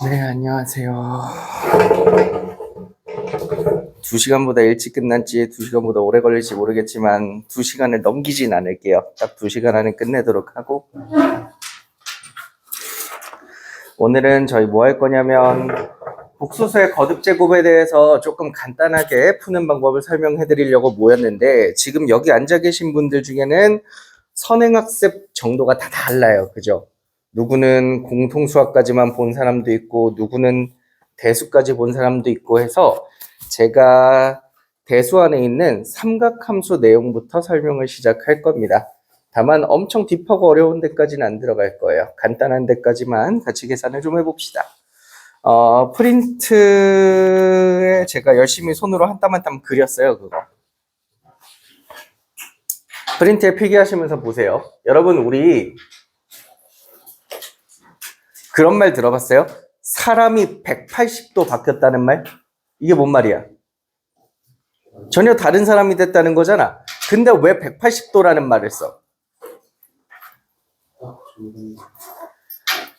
네, 안녕하세요. 2시간보다 일찍 끝난지 2시간보다 오래 걸릴지 모르겠지만 2시간을 넘기진 않을게요. 딱 2시간 안에 끝내도록 하고, 오늘은 저희 뭐 할 거냐면 복소수의 거듭 제곱에 대해서 조금 간단하게 푸는 방법을 설명해 드리려고 모였는데, 지금 여기 앉아 계신 분들 중에는 선행학습 정도가 다 달라요. 그죠? 누구는 공통수학까지만 본 사람도 있고, 누구는 대수까지 본 사람도 있고 해서 제가 대수 안에 있는 삼각함수 내용부터 설명을 시작할 겁니다. 다만 엄청 딥하고 어려운 데까지는 안 들어갈 거예요. 간단한 데까지만 같이 계산을 좀 해봅시다. 프린트에 제가 열심히 손으로 한 땀 한 땀 그렸어요, 그거. 프린트에 필기하시면서 보세요. 여러분, 우리 그런 말 들어봤어요? 사람이 180도 바뀌었다는 말? 이게 뭔 말이야? 전혀 다른 사람이 됐다는 거잖아. 근데 왜 180도라는 말을 써?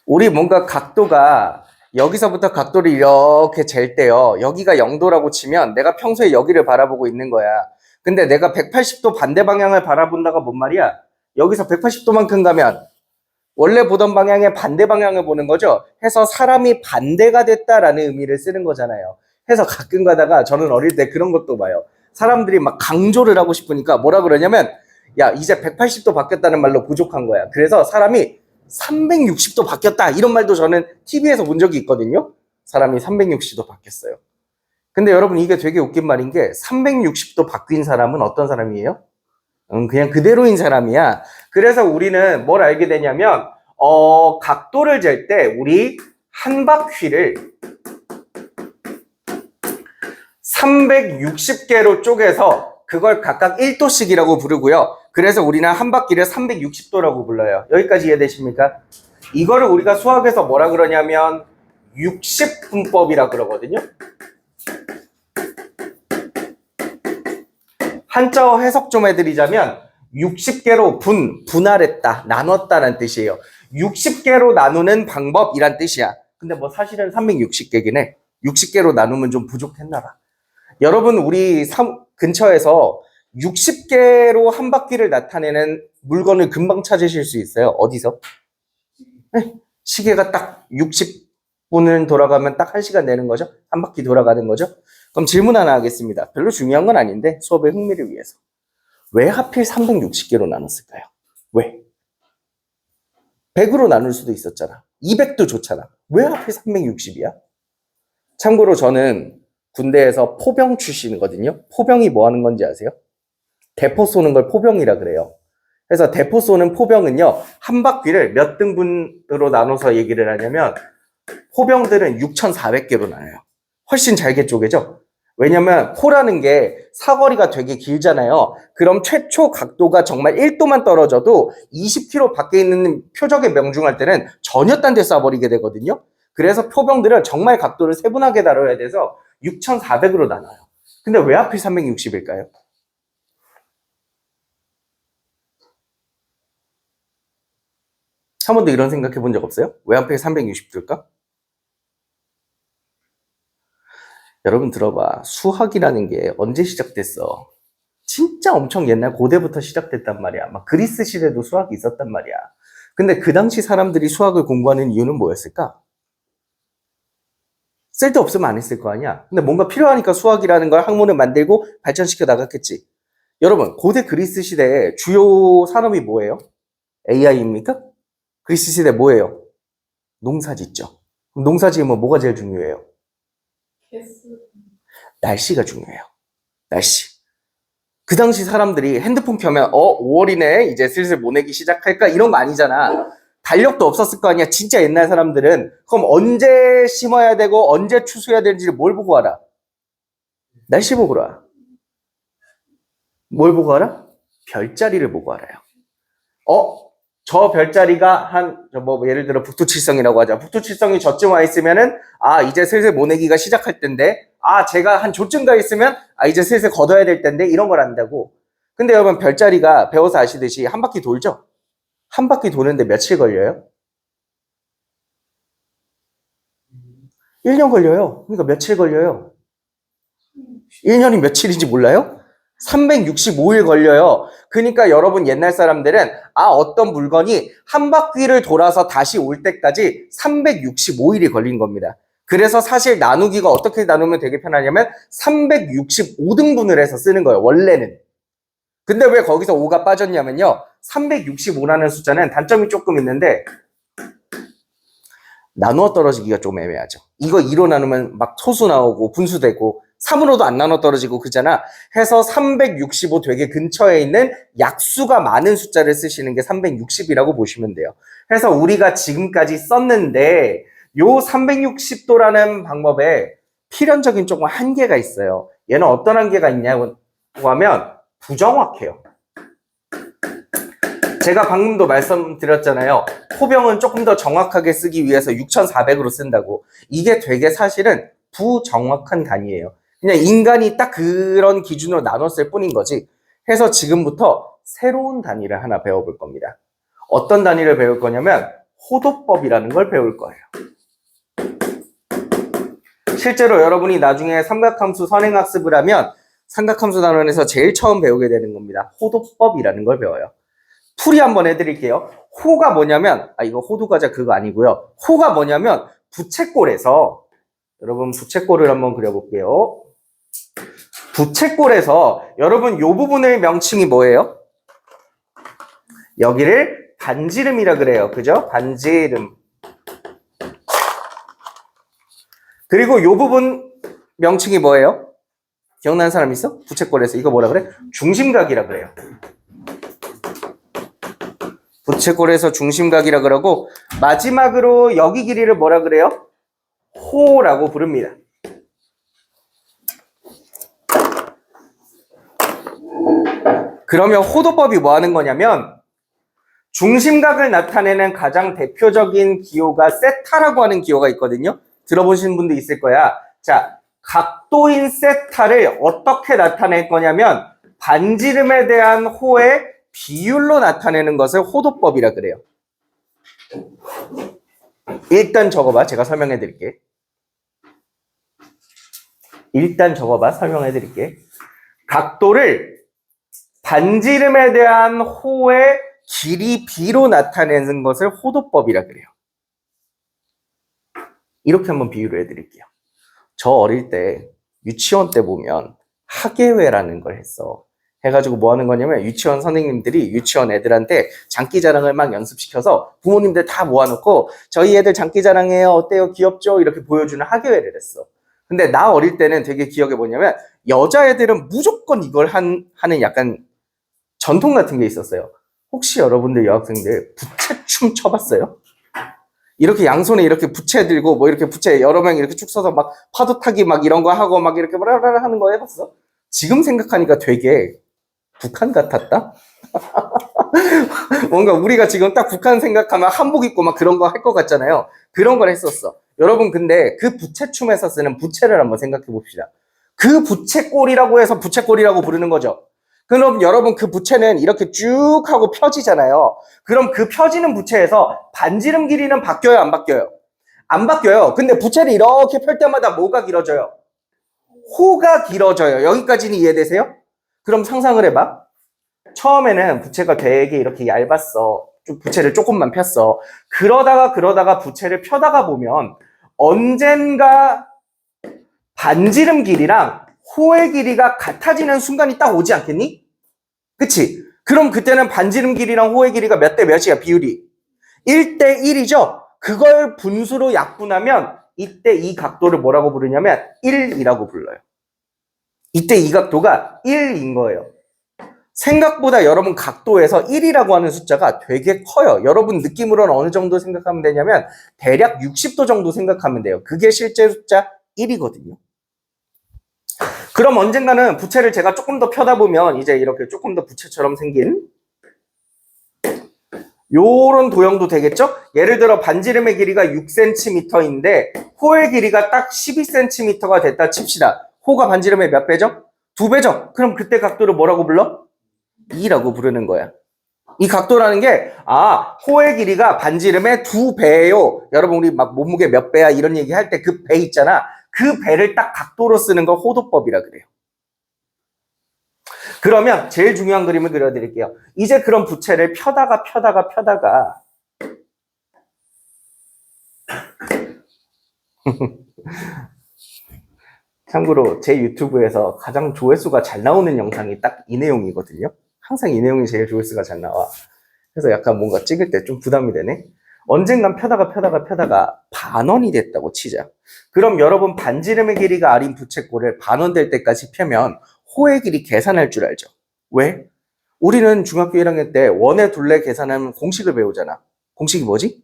우리 뭔가 각도가 여기서부터 각도를 이렇게 잴 때요. 여기가 0도라고 치면 내가 평소에 여기를 바라보고 있는 거야. 근데 내가 180도 반대 방향을 바라본다가 뭔 말이야? 여기서 180도만큼 가면 원래 보던 방향의 반대 방향을 보는 거죠. 해서 사람이 반대가 됐다라는 의미를 쓰는 거잖아요. 해서 가끔 가다가 저는 어릴 때 그런 것도 봐요. 사람들이 막 강조를 하고 싶으니까 뭐라 그러냐면, 야, 이제 180도 바뀌었다는 말로 부족한 거야. 그래서 사람이 360도 바뀌었다, 이런 말도 저는 TV에서 본 적이 있거든요. 사람이 360도 바뀌었어요. 근데 여러분, 이게 되게 웃긴 말인 게 360도 바뀐 사람은 어떤 사람이에요? 그냥 그대로인 사람이야. 그래서 우리는 뭘 알게 되냐면, 각도를 잴 때 우리 한 바퀴를 360개로 쪼개서 그걸 각각 1도씩이라고 부르고요. 그래서 우리는 한 바퀴를 360도라고 불러요. 여기까지 이해되십니까? 이거를 우리가 수학에서 뭐라 그러냐면 60분법이라 그러거든요. 한자어 해석 좀 해드리자면 60개로 분할했다, 나눴다는 뜻이에요. 60개로 나누는 방법이란 뜻이야. 근데 뭐 사실은 360개긴 해. 60개로 나누면 좀 부족했나 봐. 여러분, 우리 근처에서 60개로 한 바퀴를 나타내는 물건을 금방 찾으실 수 있어요. 어디서? 네, 시계가 딱 60분을 돌아가면 딱 1시간 내는 거죠. 한 바퀴 돌아가는 거죠. 그럼 질문 하나 하겠습니다. 별로 중요한 건 아닌데 수업의 흥미를 위해서. 왜 하필 360개로 나눴을까요? 왜? 100으로 나눌 수도 있었잖아. 200도 좋잖아. 왜 하필 360이야? 참고로 저는 군대에서 포병 출신이거든요. 포병이 뭐 하는 건지 아세요? 대포 쏘는 걸 포병이라 그래요. 그래서 대포 쏘는 포병은요, 한 바퀴를 몇 등분으로 나눠서 얘기를 하냐면, 포병들은 6,400개로 나눠요. 훨씬 잘게 쪼개죠? 왜냐면 포라는 게 사거리가 되게 길잖아요. 그럼 최초 각도가 정말 1도만 떨어져도 20km 밖에 있는 표적에 명중할 때는 전혀 딴 데 쏴버리게 되거든요. 그래서 포병들은 정말 각도를 세분하게 다뤄야 돼서 6,400으로 나눠요. 근데 왜 하필 360일까요? 한 번도 이런 생각해 본 적 없어요? 왜 하필 360도일까? 여러분 들어봐. 수학이라는 게 언제 시작됐어? 진짜 엄청 옛날 고대부터 시작됐단 말이야. 막 그리스 시대도 수학이 있었단 말이야. 근데 그 당시 사람들이 수학을 공부하는 이유는 뭐였을까? 쓸데없으면 안 했을 거 아니야. 근데 뭔가 필요하니까 수학이라는 걸 학문을 만들고 발전시켜 나갔겠지. 여러분, 고대 그리스 시대의 주요 산업이 뭐예요? AI입니까? 그리스 시대 뭐예요? 농사 짓죠. 그럼 농사 지으면 뭐가 제일 중요해요? 날씨가 중요해요. 날씨. 그 당시 사람들이 핸드폰 켜면 5월이네, 이제 슬슬 모내기 시작할까, 이런 거 아니잖아. 달력도 없었을 거 아니야. 진짜 옛날 사람들은. 그럼 언제 심어야 되고 언제 추수해야 되는지를 뭘 보고 알아? 날씨 보고 알아. 뭘 보고 알아? 별자리를 보고 알아요. 저 별자리가 예를 들어 북두칠성이라고 하자. 북두칠성이 저쯤 와 있으면은, 이제 슬슬 모내기가 시작할 텐데, 제가 한 조쯤 가 있으면, 이제 슬슬 걷어야 될 텐데, 이런 걸 안다고. 근데 여러분, 별자리가 배워서 아시듯이 한 바퀴 돌죠? 한 바퀴 도는데 며칠 걸려요? 1년 걸려요. 그러니까 며칠 걸려요? 1년이 며칠인지 몰라요? 365일 걸려요. 그러니까 여러분 옛날 사람들은 어떤 물건이 한 바퀴를 돌아서 다시 올 때까지 365일이 걸린 겁니다. 그래서 사실 나누기가 어떻게 나누면 되게 편하냐면 365등분을 해서 쓰는 거예요. 원래는. 근데 왜 거기서 5가 빠졌냐면요. 365라는 숫자는 단점이 조금 있는데 나누어 떨어지기가 좀 애매하죠. 이거 2로 나누면 막 소수 나오고 분수되고 3으로도 안 나눠 떨어지고 그잖아. 해서 365 되게 근처에 있는 약수가 많은 숫자를 쓰시는 게 360이라고 보시면 돼요. 해서 우리가 지금까지 썼는데 요 360도라는 방법에 필연적인 조금 한계가 있어요. 얘는 어떤 한계가 있냐고 하면 부정확해요. 제가 방금도 말씀드렸잖아요. 포병은 조금 더 정확하게 쓰기 위해서 6400으로 쓴다고. 이게 되게 사실은 부정확한 단위예요. 그냥 인간이 딱 그런 기준으로 나눴을 뿐인 거지. 해서 지금부터 새로운 단위를 하나 배워볼 겁니다. 어떤 단위를 배울 거냐면 호도법이라는 걸 배울 거예요. 실제로 여러분이 나중에 삼각함수 선행학습을 하면 삼각함수 단원에서 제일 처음 배우게 되는 겁니다. 호도법이라는 걸 배워요. 풀이 한번 해드릴게요. 호가 뭐냐면 이거 호두과자 그거 아니고요. 호가 뭐냐면 부채꼴에서 여러분 부채꼴을 한번 그려볼게요. 부채꼴에서 여러분 요 부분의 명칭이 뭐예요? 여기를 반지름이라 그래요. 그죠? 반지름. 그리고 요 부분 명칭이 뭐예요? 기억나는 사람 있어? 부채꼴에서 이거 뭐라 그래? 중심각이라 그래요. 부채꼴에서 중심각이라 그러고 마지막으로 여기 길이를 뭐라 그래요? 호라고 부릅니다. 그러면 호도법이 뭐 하는 거냐면 중심각을 나타내는 가장 대표적인 기호가 세타라고 하는 기호가 있거든요. 들어보신 분도 있을 거야. 자, 각도인 세타를 어떻게 나타낼 거냐면 반지름에 대한 호의 비율로 나타내는 것을 호도법이라 그래요. 일단 적어봐. 제가 설명해 드릴게. 설명해 드릴게. 각도를 반지름에 대한 호의 길이 B로 나타내는 것을 호도법이라 그래요. 이렇게 한번 비유를 해드릴게요. 저 어릴 때 유치원 때 보면 학예회라는 걸 했어. 해가지고 뭐 하는 거냐면 유치원 선생님들이 유치원 애들한테 장기자랑을 막 연습시켜서 부모님들 다 모아놓고 저희 애들 장기자랑해요. 어때요? 귀엽죠? 이렇게 보여주는 학예회를 했어. 근데 나 어릴 때는 되게 기억에 뭐냐면 여자애들은 무조건 이걸 하는 약간 전통 같은 게 있었어요. 혹시 여러분들 여학생들 부채춤 쳐봤어요? 이렇게 양손에 이렇게 부채 들고 뭐 이렇게 부채 여러 명 이렇게 쭉 서서 막 파도 타기 막 이런 거 하고 막 이렇게 뭐라라 하는 거 해봤어? 지금 생각하니까 되게 북한 같았다? 뭔가 우리가 지금 딱 북한 생각하면 한복 입고 막 그런 거 할 것 같잖아요. 그런 걸 했었어. 여러분 근데 그 부채춤에서 쓰는 부채를 한번 생각해 봅시다. 그 부채꼴이라고 해서 부채꼴이라고 부르는 거죠. 그럼 여러분 그 부채는 이렇게 쭉 하고 펴지잖아요. 그럼 그 펴지는 부채에서 반지름 길이는 바뀌어요? 안 바뀌어요? 안 바뀌어요. 근데 부채를 이렇게 펼 때마다 뭐가 길어져요? 호가 길어져요. 여기까지는 이해되세요? 그럼 상상을 해봐. 처음에는 부채가 되게 이렇게 얇았어. 부채를 조금만 폈어. 그러다가 부채를 펴다가 보면 언젠가 반지름 길이랑 호의 길이가 같아지는 순간이 딱 오지 않겠니? 그치? 그럼 그때는 반지름 길이랑 호의 길이가 몇 대 몇이야, 비율이? 1대 1이죠? 그걸 분수로 약분하면 이때 이 각도를 뭐라고 부르냐면 1이라고 불러요. 이때 이 각도가 1인 거예요. 생각보다 여러분 각도에서 1이라고 하는 숫자가 되게 커요. 여러분 느낌으로는 어느 정도 생각하면 되냐면 대략 60도 정도 생각하면 돼요. 그게 실제 숫자 1이거든요. 그럼 언젠가는 부채를 제가 조금 더 펴다 보면 이제 이렇게 조금 더 부채처럼 생긴 요런 도형도 되겠죠? 예를 들어 반지름의 길이가 6cm인데 호의 길이가 딱 12cm가 됐다 칩시다. 호가 반지름의 몇 배죠? 2배죠? 그럼 그때 각도를 뭐라고 불러? 2라고 부르는 거야. 이 각도라는 게, 호의 길이가 반지름의 2배예요. 여러분, 우리 막 몸무게 몇 배야 이런 얘기 할 때 그 배 있잖아. 그 배를 딱 각도로 쓰는 걸 호도법이라 그래요. 그러면 제일 중요한 그림을 그려드릴게요. 이제 그런 부채를 펴다가 참고로 제 유튜브에서 가장 조회수가 잘 나오는 영상이 딱 이 내용이거든요. 항상 이 내용이 제일 조회수가 잘 나와. 그래서 약간 뭔가 찍을 때 좀 부담이 되네. 언젠간 펴다가 반원이 됐다고 치자. 그럼 여러분 반지름의 길이가 R인 부채꼴을 반원 될 때까지 펴면 호의 길이 계산할 줄 알죠? 왜? 우리는 중학교 1학년 때 원의 둘레 계산하면 공식을 배우잖아. 공식이 뭐지?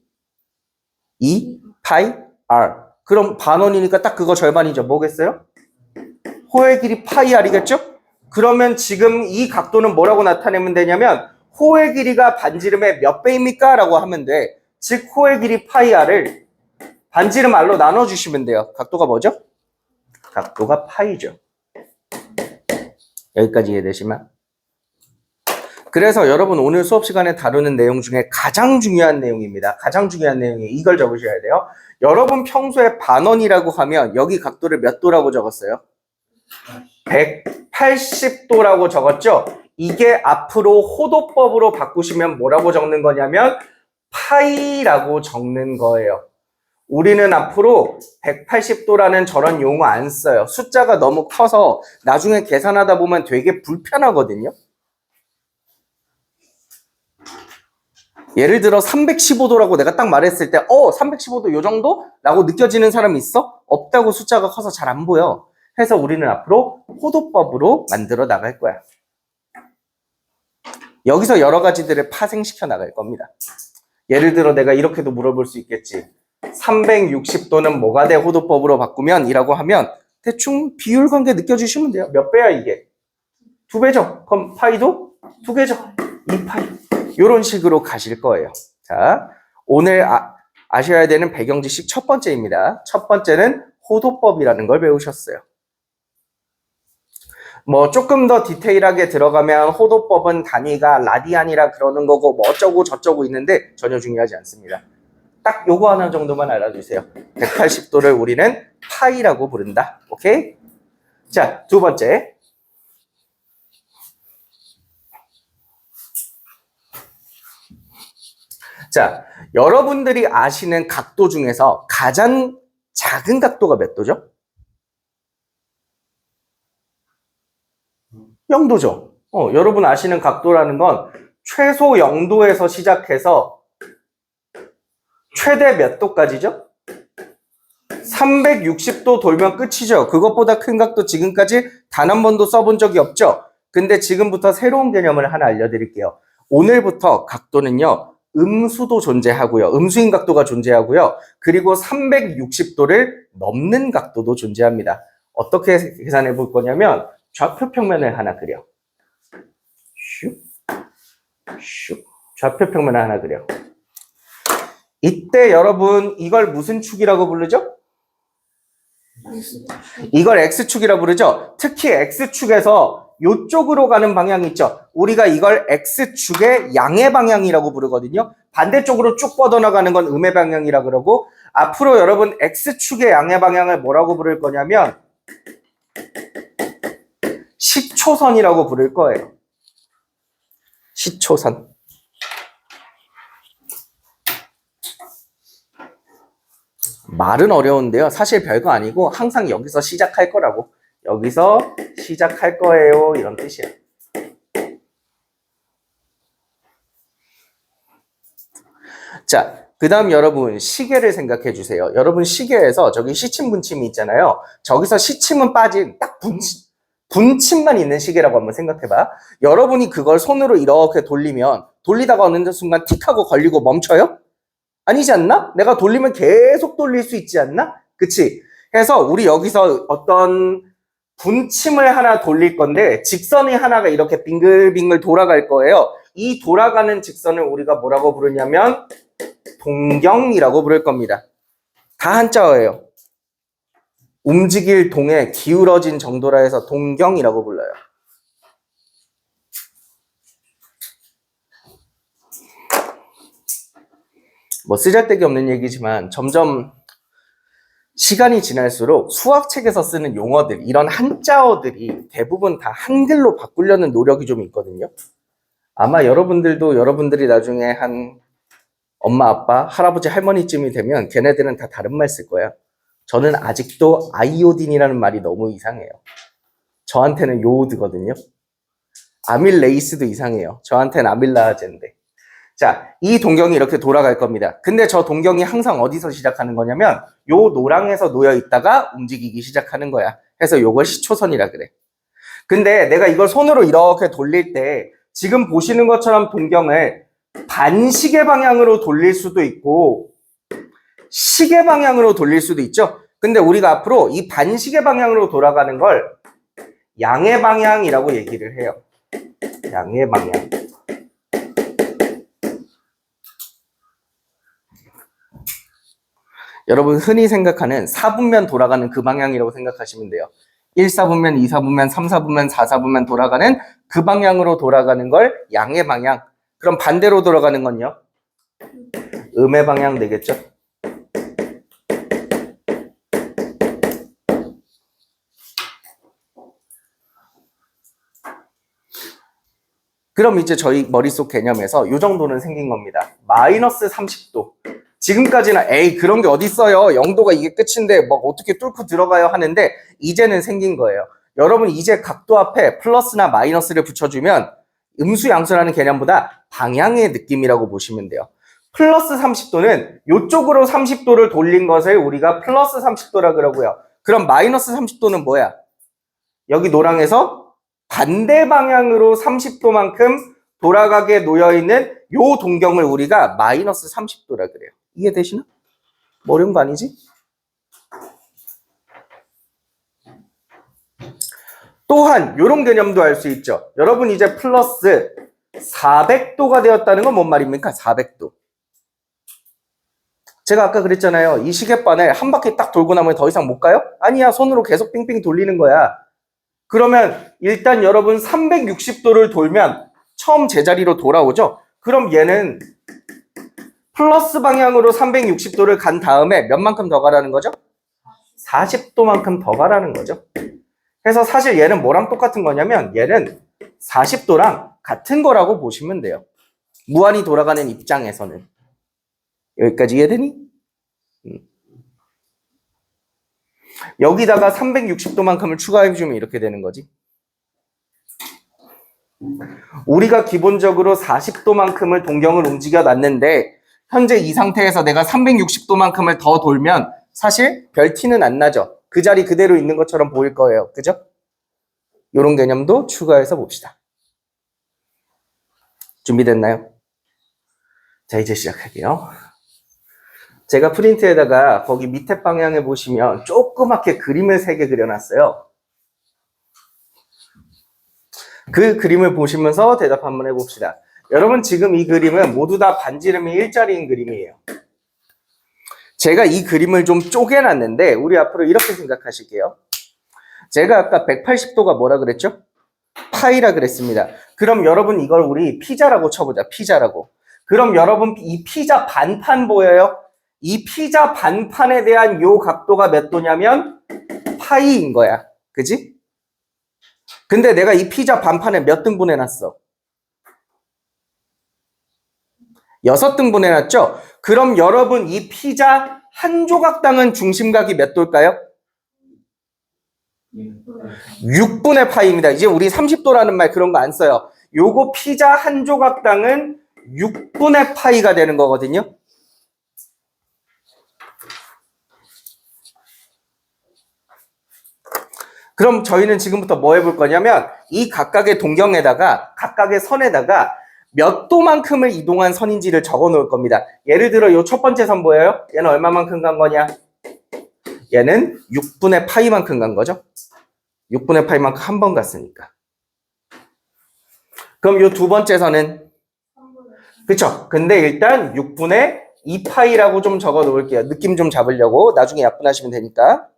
2 파이 R. 그럼 반원이니까 딱 그거 절반이죠. 뭐겠어요? 호의 길이 파이 R이겠죠? 그러면 지금 이 각도는 뭐라고 나타내면 되냐면 호의 길이가 반지름의 몇 배입니까? 라고 하면 돼. 즉 호의 길이 파이 R을 반지름 R로 나눠주시면 돼요. 각도가 뭐죠? 각도가 파이죠. 여기까지 이해되시면? 그래서 여러분 오늘 수업 시간에 다루는 내용 중에 가장 중요한 내용입니다. 가장 중요한 내용이 이걸 적으셔야 돼요. 여러분 평소에 반원이라고 하면 여기 각도를 몇 도라고 적었어요? 180도라고 적었죠? 이게 앞으로 호도법으로 바꾸시면 뭐라고 적는 거냐면 파이라고 적는 거예요. 우리는 앞으로 180도라는 저런 용어 안 써요. 숫자가 너무 커서 나중에 계산하다 보면 되게 불편하거든요. 예를 들어 315도라고 내가 딱 말했을 때 315도 요 정도? 라고 느껴지는 사람이 있어? 없다고. 숫자가 커서 잘 안 보여. 해서 우리는 앞으로 호도법으로 만들어 나갈 거야. 여기서 여러 가지들을 파생시켜 나갈 겁니다. 예를 들어 내가 이렇게도 물어볼 수 있겠지. 360도는 뭐가 돼? 호도법으로 바꾸면 이라고 하면 대충 비율 관계 느껴주시면 돼요. 몇 배야 이게? 2배죠. 그럼 파이도 2개죠. 2파이. 이런 식으로 가실 거예요. 자, 오늘 아셔야 되는 배경 지식 첫 번째입니다. 첫 번째는 호도법이라는 걸 배우셨어요. 뭐 조금 더 디테일하게 들어가면 호도법은 단위가 라디안이라 그러는 거고 뭐 어쩌고 저쩌고 있는데 전혀 중요하지 않습니다. 딱 요거 하나 정도만 알아두세요. 180도를 우리는 파이라고 부른다. 오케이? 자, 두 번째. 자, 여러분들이 아시는 각도 중에서 가장 작은 각도가 몇 도죠? 0도죠. 여러분 아시는 각도라는 건 최소 0도에서 시작해서 최대 몇 도까지죠? 360도 돌면 끝이죠. 그것보다 큰 각도 지금까지 단 한 번도 써본 적이 없죠. 근데 지금부터 새로운 개념을 하나 알려드릴게요. 오늘부터 각도는요. 음수도 존재하고요. 음수인 각도가 존재하고요. 그리고 360도를 넘는 각도도 존재합니다. 어떻게 계산해 볼 거냐면 좌표 평면을 하나 그려. 슉, 슉. 좌표 평면을 하나 그려. 이때 여러분 이걸 무슨 축이라고 부르죠? 이걸 X축이라고 부르죠. 특히 X축에서 이쪽으로 가는 방향이 있죠. 우리가 이걸 X축의 양의 방향이라고 부르거든요. 반대쪽으로 쭉 뻗어나가는 건 음의 방향이라고 그러고 앞으로 여러분 X축의 양의 방향을 뭐라고 부를 거냐면 시초선이라고 부를 거예요. 시초선. 말은 어려운데요. 사실 별거 아니고 항상 여기서 시작할 거라고. 여기서 시작할 거예요. 이런 뜻이야. 자, 그 다음 여러분 시계를 생각해 주세요. 여러분 시계에서 저기 시침 분침이 있잖아요. 저기서 시침은 빠진 딱 분침만 있는 시계라고 한번 생각해봐. 여러분이 그걸 손으로 이렇게 돌리다가 어느 순간 틱하고 걸리고 멈춰요? 아니지 않나? 내가 돌리면 계속 돌릴 수 있지 않나? 그치? 그래서 우리 여기서 어떤 분침을 하나 돌릴 건데 직선이 하나가 이렇게 빙글빙글 돌아갈 거예요. 이 돌아가는 직선을 우리가 뭐라고 부르냐면 동경이라고 부를 겁니다. 다 한자어예요. 움직일 동에 기울어진 정도라 해서 동경이라고 불러요. 뭐 쓰잘데기 없는 얘기지만 점점 시간이 지날수록 수학책에서 쓰는 용어들, 이런 한자어들이 대부분 다 한글로 바꾸려는 노력이 좀 있거든요. 아마 여러분들도 여러분들이 나중에 한 엄마, 아빠, 할아버지, 할머니쯤이 되면 걔네들은 다 다른 말 쓸 거야. 저는 아직도 아이오딘이라는 말이 너무 이상해요. 저한테는 요오드거든요. 아밀레이스도 이상해요. 저한테는 아밀라아제인데. 자, 이 동경이 이렇게 돌아갈 겁니다. 근데 저 동경이 항상 어디서 시작하는 거냐면 요 노랑에서 놓여 있다가 움직이기 시작하는 거야. 그래서 요걸 시초선이라 그래. 근데 내가 이걸 손으로 이렇게 돌릴 때 지금 보시는 것처럼 동경을 반시계 방향으로 돌릴 수도 있고 시계 방향으로 돌릴 수도 있죠. 근데 우리가 앞으로 이 반시계 방향으로 돌아가는 걸 양의 방향이라고 얘기를 해요. 양의 방향. 여러분 흔히 생각하는 4분면 돌아가는 그 방향이라고 생각하시면 돼요. 1사분면, 2사분면, 3사분면, 4사분면 돌아가는 그 방향으로 돌아가는 걸 양의 방향. 그럼 반대로 돌아가는 건요? 음의 방향 되겠죠? 그럼 이제 저희 머릿속 개념에서 이 정도는 생긴 겁니다. 마이너스 30도. 지금까지는 에이 그런 게 어딨어요. 0도가 이게 끝인데 뭐 어떻게 뚫고 들어가요 하는데 이제는 생긴 거예요. 여러분 이제 각도 앞에 플러스나 마이너스를 붙여주면 음수 양수라는 개념보다 방향의 느낌이라고 보시면 돼요. 플러스 30도는 이쪽으로 30도를 돌린 것을 우리가 플러스 30도라 그러고요. 그럼 마이너스 30도는 뭐야? 여기 노랑에서 반대 방향으로 30도만큼 돌아가게 놓여있는 요 동경을 우리가 마이너스 30도라 그래요. 이해되시나? 뭐 어려운 거 아니지? 또한 이런 개념도 알 수 있죠. 여러분 이제 플러스 400도가 되었다는 건 뭔 말입니까? 400도. 제가 아까 그랬잖아요. 이 시계바늘 한 바퀴 딱 돌고 나면 더 이상 못 가요? 아니야. 손으로 계속 빙빙 돌리는 거야. 그러면 일단 여러분 360도를 돌면 처음 제자리로 돌아오죠? 그럼 얘는 플러스 방향으로 360도를 간 다음에 몇 만큼 더 가라는 거죠? 40도만큼 더 가라는 거죠. 그래서 사실 얘는 뭐랑 똑같은 거냐면 얘는 40도랑 같은 거라고 보시면 돼요. 무한히 돌아가는 입장에서는. 여기까지 이해되니? 여기다가 360도만큼을 추가해주면 이렇게 되는 거지. 우리가 기본적으로 40도만큼을 동경을 움직여 놨는데 현재 이 상태에서 내가 360도만큼을 더 돌면 사실 별 티는 안 나죠. 그 자리 그대로 있는 것처럼 보일 거예요. 그죠? 이런 개념도 추가해서 봅시다. 준비됐나요? 자, 이제 시작할게요. 제가 프린트에다가 거기 밑에 방향에 보시면 조그맣게 그림을 3개 그려놨어요. 그 그림을 보시면서 대답 한번 해봅시다. 여러분 지금 이 그림은 모두 다 반지름이 일자리인 그림이에요. 제가 이 그림을 좀 쪼개놨는데 우리 앞으로 이렇게 생각하실게요. 제가 아까 180도가 뭐라 그랬죠? 파이라 그랬습니다. 그럼 여러분 이걸 우리 피자라고 쳐보자. 피자라고. 그럼 여러분 이 피자 반판 보여요? 이 피자 반판에 대한 요 각도가 몇 도냐면 파이인 거야. 그지? 근데 내가 이 피자 반판에 몇 등분 해놨어? 6등분 해놨죠? 그럼 여러분 이 피자 한 조각당은 중심각이 몇 도일까요? 6분의 파이입니다. 이제 우리 30도라는 말 그런 거 안 써요. 요거 피자 한 조각당은 6분의 파이가 되는 거거든요. 그럼 저희는 지금부터 뭐 해볼 거냐면 이 각각의 동경에다가 각각의 선에다가 몇 도만큼을 이동한 선인지를 적어 놓을 겁니다. 예를 들어 요 첫 번째 선 보여요? 얘는 얼마만큼 간 거냐? 얘는 6분의 파이만큼 간 거죠. 6분의 파이만큼 한 번 갔으니까. 그럼 요 두 번째 선은? 그쵸? 근데 일단 6분의 2파이라고 좀 적어 놓을게요. 느낌 좀 잡으려고. 나중에 약분하시면 되니까.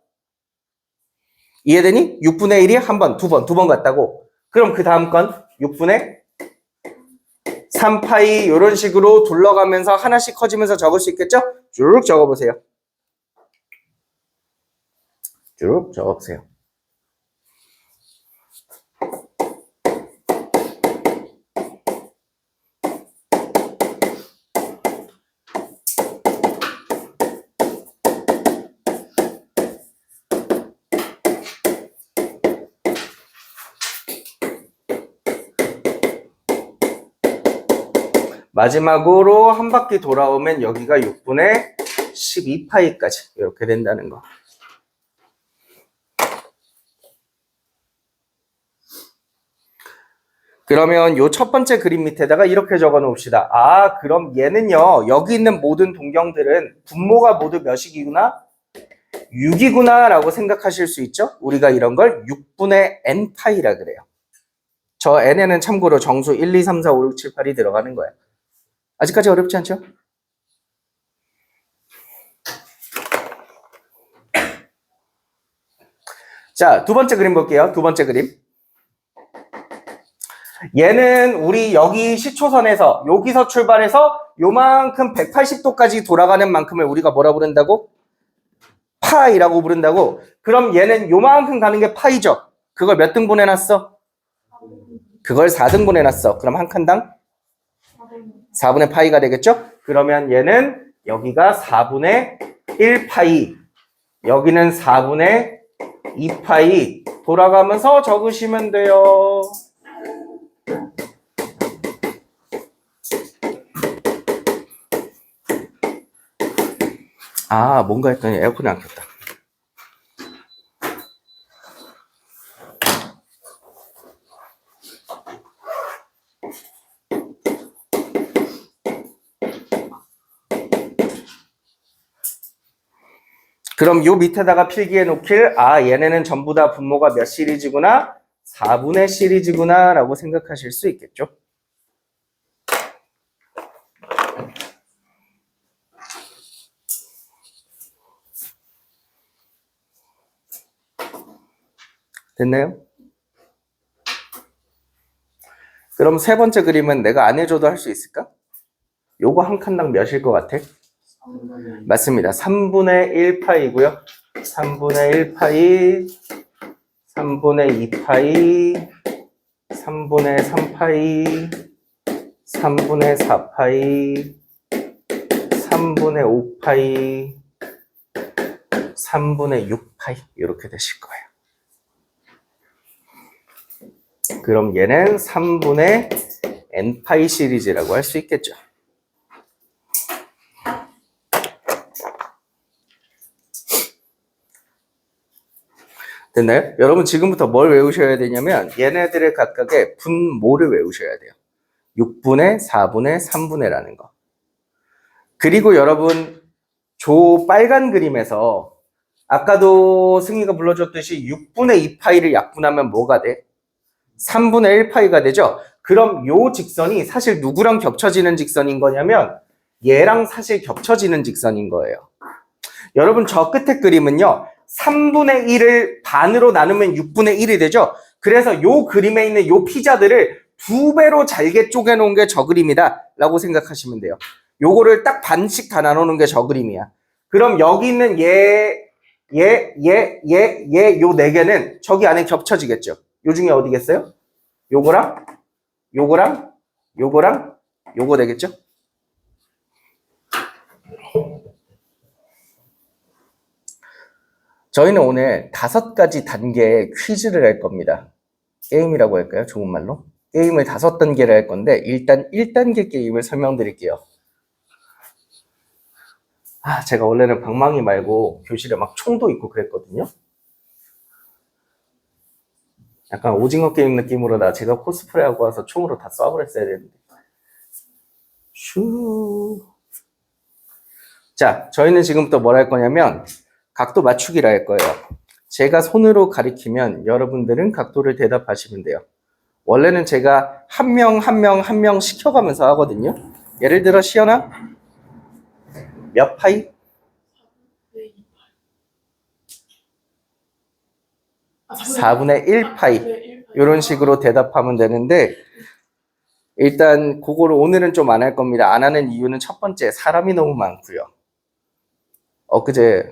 이해되니? 6분의 1이 한 번, 두 번 갔다고. 그럼 그 다음 건 6분의 3파이 이런 식으로 둘러가면서 하나씩 커지면서 적을 수 있겠죠? 쭉 적어보세요. 쭉 적어보세요. 마지막으로 한 바퀴 돌아오면 여기가 6분의 12파이까지 이렇게 된다는 거. 그러면 요 첫 번째 그림 밑에다가 이렇게 적어 놓읍시다. 아, 그럼 얘는요, 여기 있는 모든 동경들은 분모가 모두 몇이구나? 6이구나 라고 생각하실 수 있죠? 우리가 이런 걸 6분의 n파이라 그래요. 저 n에는 참고로 정수 1, 2, 3, 4, 5, 6, 7, 8이 들어가는 거예요. 아직까지 어렵지 않죠? 자, 두 번째 그림 볼게요. 두 번째 그림. 얘는 우리 여기 시초선에서 여기서 출발해서 요만큼 180도까지 돌아가는 만큼을 우리가 뭐라 부른다고? 파이라고 부른다고? 그럼 얘는 요만큼 가는 게 파이죠? 그걸 몇 등분 해놨어? 그걸 4등분 해놨어. 그럼 한 칸당 4분의 파이가 되겠죠? 그러면 얘는 여기가 4분의 1파이, 여기는 4분의 2파이 돌아가면서 적으시면 돼요. 아, 뭔가 했더니 에어컨이 안 켰다. 그럼 요 밑에다가 필기해 놓길, 아, 얘네는 전부 다 분모가 몇 시리즈구나? 4분의 시리즈구나 라고 생각하실 수 있겠죠? 됐나요? 그럼 세 번째 그림은 내가 안 해줘도 할 수 있을까? 요거 한 칸당 몇일 것 같아? 맞습니다. 3분의 1파이고요. 3분의 1파이, 3분의 2파이, 3분의 3파이, 3분의 4파이, 3분의 5파이, 3분의 6파이 이렇게 되실 거예요. 그럼 얘는 3분의 n파이 시리즈라고 할 수 있겠죠. 됐나요? 여러분 지금부터 뭘 외우셔야 되냐면 얘네들의 각각의 분모를 외우셔야 돼요. 6분의, 4분의, 3분의라는 거. 그리고 여러분 조 빨간 그림에서 아까도 승희가 불러줬듯이 6분의 2파이를 약분하면 뭐가 돼? 3분의 1파이가 되죠? 그럼 요 직선이 사실 누구랑 겹쳐지는 직선인 거냐면 얘랑 사실 겹쳐지는 직선인 거예요. 여러분 저 끝에 그림은요. 3분의 1을 반으로 나누면 6분의 1이 되죠? 그래서 요 그림에 있는 요 피자들을 2배로 잘게 쪼개놓은 게 저 그림이다 라고 생각하시면 돼요. 요거를 딱 반씩 다 나누는 게 저 그림이야. 그럼 여기 있는 요 네 개는 저기 안에 겹쳐지겠죠? 요 중에 어디겠어요? 요거랑 요거랑 요거랑 요거 되겠죠? 저희는 오늘 5가지 단계의 퀴즈를 할 겁니다. 게임이라고 할까요? 좋은 말로? 게임을 5단계를 할 건데 일단 1단계 게임을 설명드릴게요. 아, 제가 원래는 방망이 말고 교실에 막 총도 있고 그랬거든요. 약간 오징어 게임 느낌으로다 제가 코스프레하고 와서 총으로 다 쏴버렸어야 되는데. 슈. 자, 저희는 지금부터 뭘 할 거냐면 각도 맞추기를 할 거예요. 제가 손으로 가리키면 여러분들은 각도를 대답하시면 돼요. 원래는 제가 한 명 시켜가면서 하거든요. 예를 들어 시연아 몇 파이? 4분의 1파이 이런 식으로 대답하면 되는데 일단 그거를 오늘은 좀 안 할 겁니다. 안 하는 이유는 첫 번째, 사람이 너무 많고요. 엊그제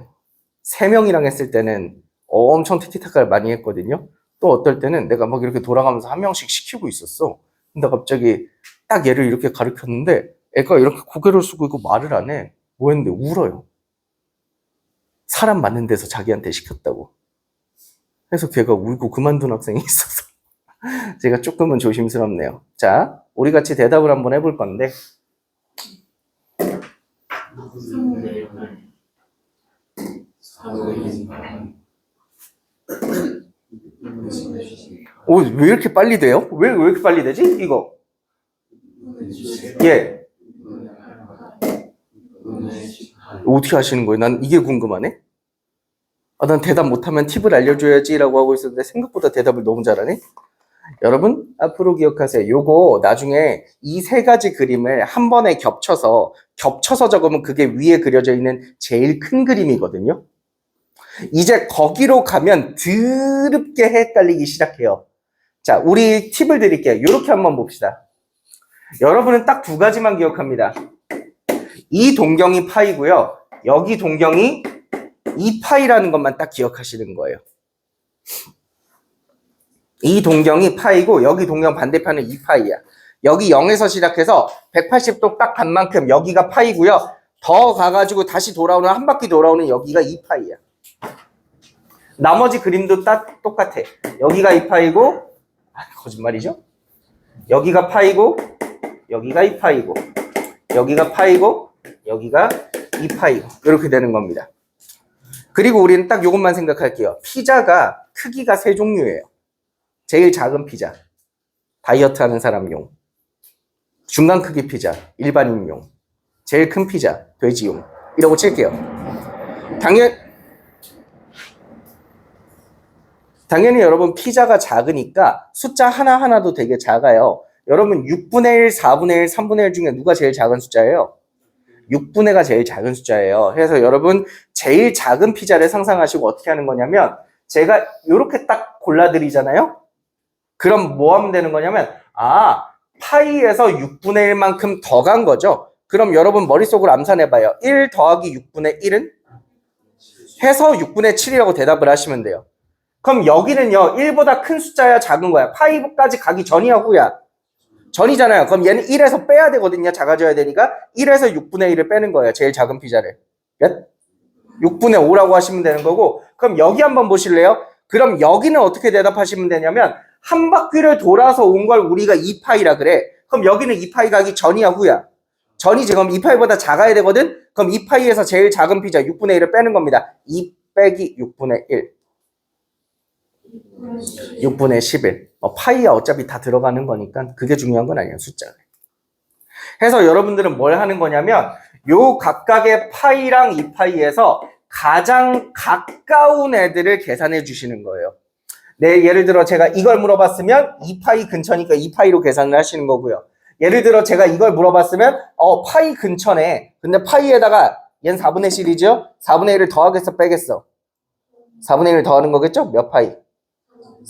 3명이랑 했을 때는 엄청 티키타카를 많이 했거든요. 또 어떨 때는 내가 막 이렇게 돌아가면서 한 명씩 시키고 있었어. 근데 갑자기 딱 얘를 이렇게 가르쳤는데 애가 이렇게 고개를 숙이고 있고 말을 안 해. 뭐 했는데 울어요. 사람 많은 데서 자기한테 시켰다고. 그래서 걔가 울고 그만둔 학생이 있어서 제가 조금은 조심스럽네요. 자, 우리 같이 대답을 한번 해볼 건데 왜 이렇게 빨리 돼요? 왜 이렇게 빨리 되지? 이거 예 어떻게 하시는 거예요? 난 이게 궁금하네. 난 대답 못하면 팁을 알려줘야지라고 하고 있었는데 생각보다 대답을 너무 잘하네. 여러분 앞으로 기억하세요. 요거 나중에 이 3가지 그림을 한 번에 겹쳐서 적으면 그게 위에 그려져 있는 제일 큰 그림이거든요. 이제 거기로 가면 드럽게 헷갈리기 시작해요. 자, 우리 팁을 드릴게요. 이렇게 한번 봅시다. 여러분은 딱 2가지만 기억합니다. 이 동경이 파이고요. 여기 동경이 2파이라는 것만 딱 기억하시는 거예요. 이 동경이 파이고 여기 동경 반대편은 2파이야. 여기 0에서 시작해서 180도 딱 간 만큼 여기가 파이고요. 더 가가지고 다시 돌아오는 한 바퀴 돌아오는 여기가 2파이야. 나머지 그림도 딱 똑같아. 여기가 2파이고 거짓말이죠? 여기가 파이고 여기가 2파이고 여기가 파이고 여기가 2파이고 이렇게 되는 겁니다. 그리고 우리는 딱 이것만 생각할게요. 피자가 크기가 3종류예요. 제일 작은 피자, 다이어트 하는 사람용. 중간 크기 피자, 일반인용. 제일 큰 피자, 돼지용. 이라고 칠게요. 당연히 여러분 피자가 작으니까 숫자 하나하나도 되게 작아요. 여러분 6분의 1, 4분의 1, 3분의 1 중에 누가 제일 작은 숫자예요? 6분의 가 제일 작은 숫자예요. 그래서 여러분 제일 작은 피자를 상상하시고 어떻게 하는 거냐면 제가 이렇게 딱 골라드리잖아요. 그럼 뭐 하면 되는 거냐면 파이에서 6분의 1만큼 더 간 거죠. 그럼 여러분 머릿속으로 암산해봐요. 1 더하기 6분의 1은? 해서 6분의 7이라고 대답을 하시면 돼요. 그럼 여기는요 1보다 큰 숫자야 작은 거야? 파이까지 가기 전이야 후야? 전이잖아요. 그럼 얘는 1에서 빼야 되거든요. 작아져야 되니까 1에서 6분의 1을 빼는 거예요. 제일 작은 피자를. 몇? 6분의 5라고 하시면 되는 거고. 그럼 여기 한번 보실래요? 그럼 여기는 어떻게 대답하시면 되냐면 한 바퀴를 돌아서 온 걸 우리가 2파이라 그래. 그럼 여기는 2파이 가기 전이야 후야? 전이지. 그럼 2파이보다 작아야 되거든? 그럼 2파이에서 제일 작은 피자 6분의 1을 빼는 겁니다. 2 빼기 6분의 1. 6분의 11. 파이야 어차피 다 들어가는 거니까 그게 중요한 건 아니에요. 숫자가. 해서 여러분들은 뭘 하는 거냐면 요 각각의 파이랑 2파이에서 가장 가까운 애들을 계산해 주시는 거예요. 네, 예를 들어 제가 이걸 물어봤으면 2파이 근처니까 2파이로 계산을 하시는 거고요. 예를 들어 제가 이걸 물어봤으면 파이 근처네. 근데 파이에다가 얘는 4분의 실이죠? 4분의 1을 더하겠어 빼겠어? 4분의 1을 더하는 거겠죠? 몇 파이?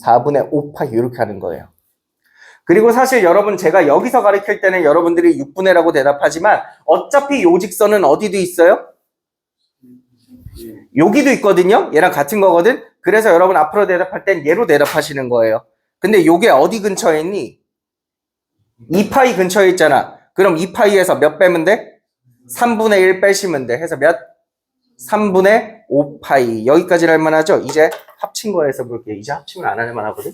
4분의 5파이 이렇게 하는 거예요. 그리고 사실 여러분 제가 여기서 가르칠 때는 여러분들이 6분의 라고 대답하지만 어차피 요 직선은 어디도 있어요? 여기도 있거든요. 얘랑 같은 거거든. 그래서 여러분 앞으로 대답할 땐 얘로 대답하시는 거예요. 근데 요게 어디 근처에 있니? 2파이 근처에 있잖아. 그럼 2파이에서 몇 빼면 돼? 3분의 1 빼시면 돼. 해서 몇? 3분의 5파이. 여기까지는 할만하죠? 이제 합친 거에서 볼게요. 이제 합치면 안 할만 하거든.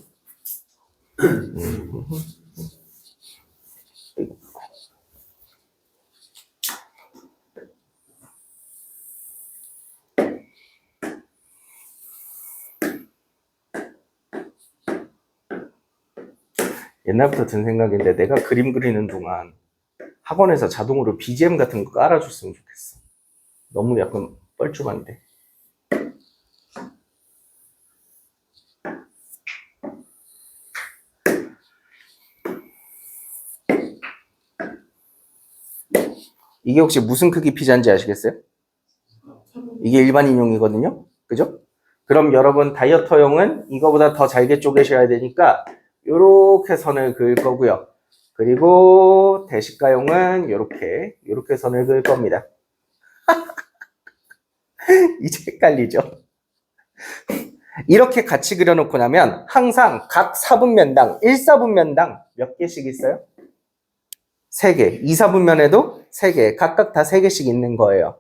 옛날부터 든 생각인데 내가 그림 그리는 동안 학원에서 자동으로 BGM 같은 거 깔아줬으면 좋겠어. 너무 약간 뻘쭘한데. 이게 혹시 무슨 크기 피자인지 아시겠어요? 이게 일반인용이거든요. 그죠? 그럼 여러분 다이어터용은 이거보다 더 잘게 쪼개셔야 되니까 요렇게 선을 그을 거고요. 그리고 대식가용은 요렇게 선을 그을 겁니다. 이제 헷갈리죠? 이렇게 같이 그려놓고 나면 항상 각 4분면당 1사분면당 몇 개씩 있어요? 3개. 2사분면에도 3개. 각각 다 3개씩 있는 거예요.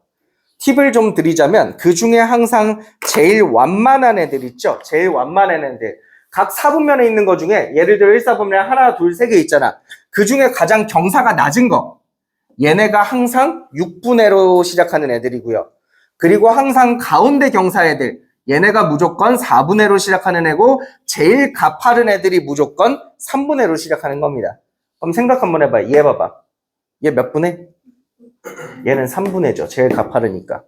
팁을 좀 드리자면 그 중에 항상 제일 완만한 애들 있죠? 제일 완만한 애들. 각 4분면에 있는 거 중에 예를 들어 1사분면에 하나, 둘, 3개 있잖아. 그 중에 가장 경사가 낮은 거. 얘네가 항상 6분의로 시작하는 애들이고요. 그리고 항상 가운데 경사 애들. 얘네가 무조건 4분의로 시작하는 애고 제일 가파른 애들이 무조건 3분의로 시작하는 겁니다. 그럼 생각 한번 해봐요. 얘 봐봐. 얘 몇 분의? 얘는 3분의죠. 제일 가파르니까.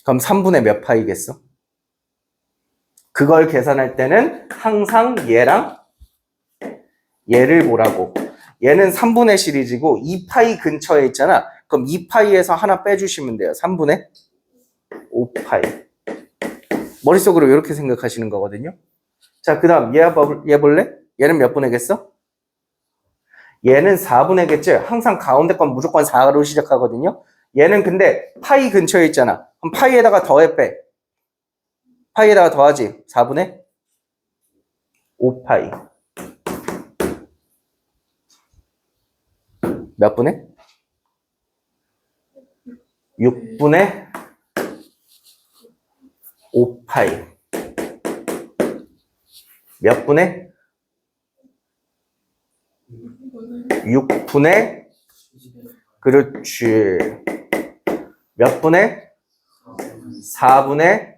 그럼 3분의 몇 파이겠어? 그걸 계산할 때는 항상 얘랑 얘를 보라고. 얘는 3분의 시리즈고 2파이 근처에 있잖아. 그럼 2파이에서 하나 빼주시면 돼요. 3분의 5파이. 머릿속으로 이렇게 생각하시는 거거든요. 자, 그 다음 얘 볼래? 얘는 몇 분의겠어? 얘는 4분의겠지? 항상 가운데 건 무조건 4로 시작하거든요. 얘는 근데 파이 근처에 있잖아. 그럼 파이에다가 더해 빼. 파이에다가 더하지. 4분의 5파이. 몇 분의? 6분의 5파이. 몇 분의? 6분의? 그렇지. 몇 분의? 4분의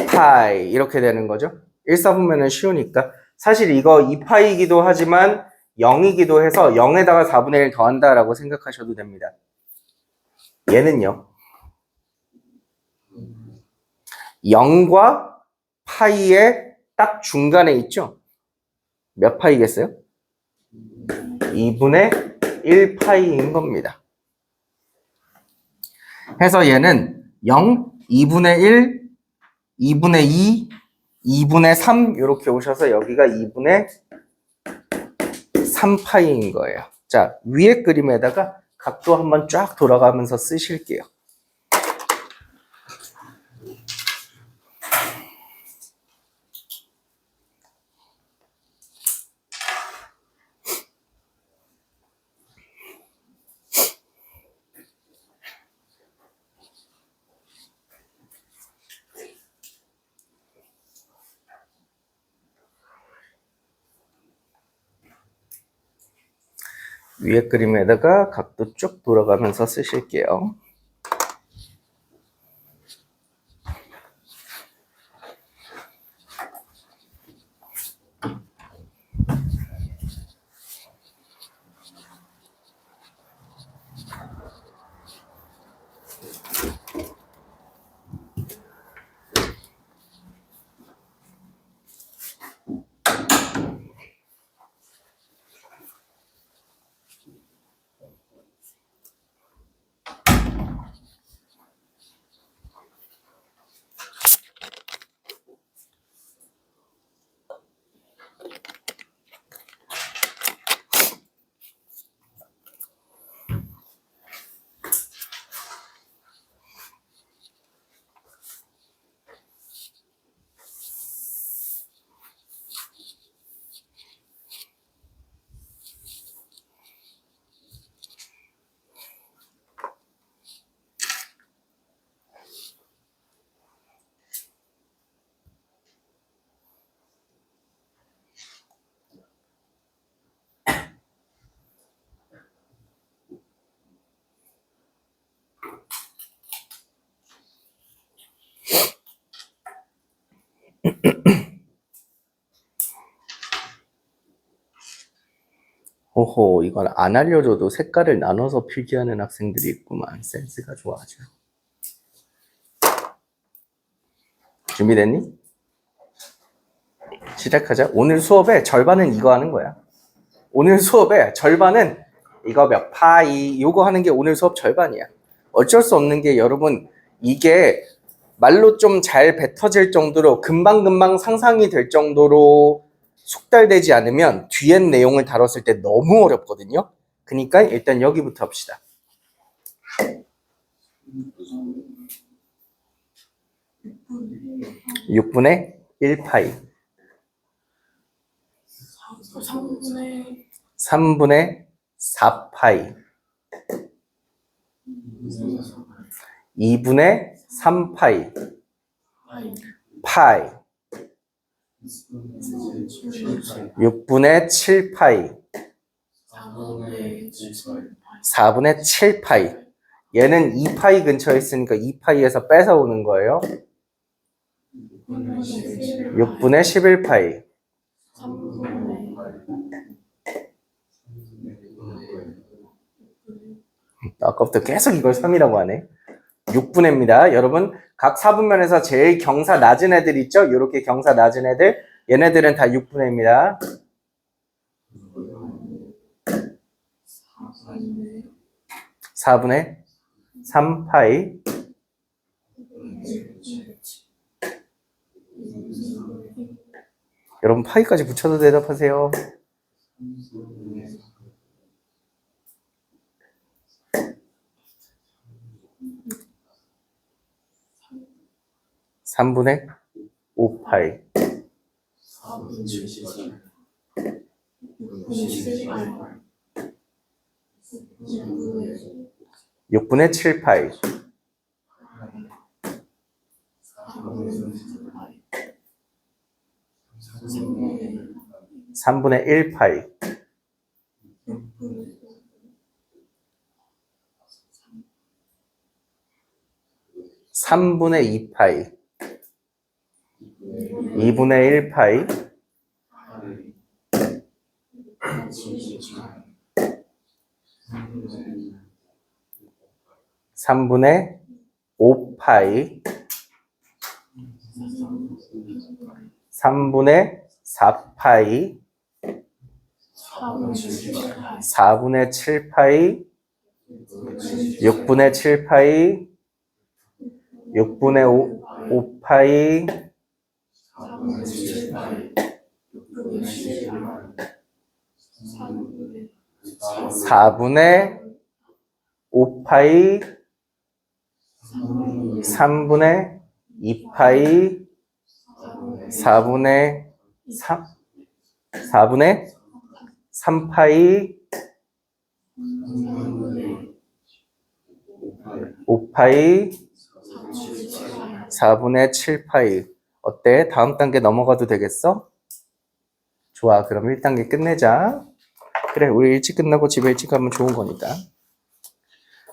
파이. 이렇게 되는 거죠. 1사분면은 쉬우니까. 사실 이거 2파이기도 하지만 0이기도 해서 0에다가 4분의 1 더한다라고 생각하셔도 됩니다. 얘는요. 0과 파이의 딱 중간에 있죠? 몇 파이겠어요? 2분의 1파이인 겁니다. 해서 얘는 0, 2분의 1, 2분의 2, 2분의 3 이렇게 오셔서 여기가 2분의 3파이인 거예요. 자, 위에 그림에다가 각도 한번 쫙 돌아가면서 쓰실게요. 위에 그림에다가 각도 쭉 돌아가면서 쓰실게요. 오호, 이건 안 알려줘도 색깔을 나눠서 필기하는 학생들이 있구만. 센스가 좋아 아주. 준비됐니? 시작하자. 오늘 수업의 절반은 이거 하는 거야. 오늘 수업의 절반은 이거 몇 파이 요거 하는 게 오늘 수업 절반이야. 어쩔 수 없는 게 여러분 이게 말로 좀 잘 뱉어질 정도로 금방금방 상상이 될 정도로 숙달되지 않으면 뒤엔 내용을 다뤘을 때 너무 어렵거든요. 그러니까 일단 여기부터 합시다. 6분의 1파이 3분의 4파이 2분의 3파이 파이 6분의 7파이 4분의 7파이 얘는 2파이 근처에 있으니까 2파이에서 뺏어오는 거예요. 6분의 11파이 아까부터 계속 이걸 3이라고 하네. 6분의입니다. 여러분 각 4분면에서 제일 경사 낮은 애들 있죠? 이렇게 경사 낮은 애들 얘네들은 다 6분의입니다. 4분의 3파이 여러분 파이까지 붙여도 대답하세요. 3분의 5파이 6분의 7파이 3분의 1파이 3분의 2파이 2분의 1파이 3분의 5파이 3분의 4파이 4분의 7파이 6분의 7파이 6분의 5파이 4분의 5파이 3분의 2파이 4분의 3파이 5파이 4분의 7파이 어때? 다음 단계 넘어가도 되겠어? 좋아. 그럼 1단계 끝내자. 그래, 우리 일찍 끝나고 집에 일찍 가면 좋은 거니까.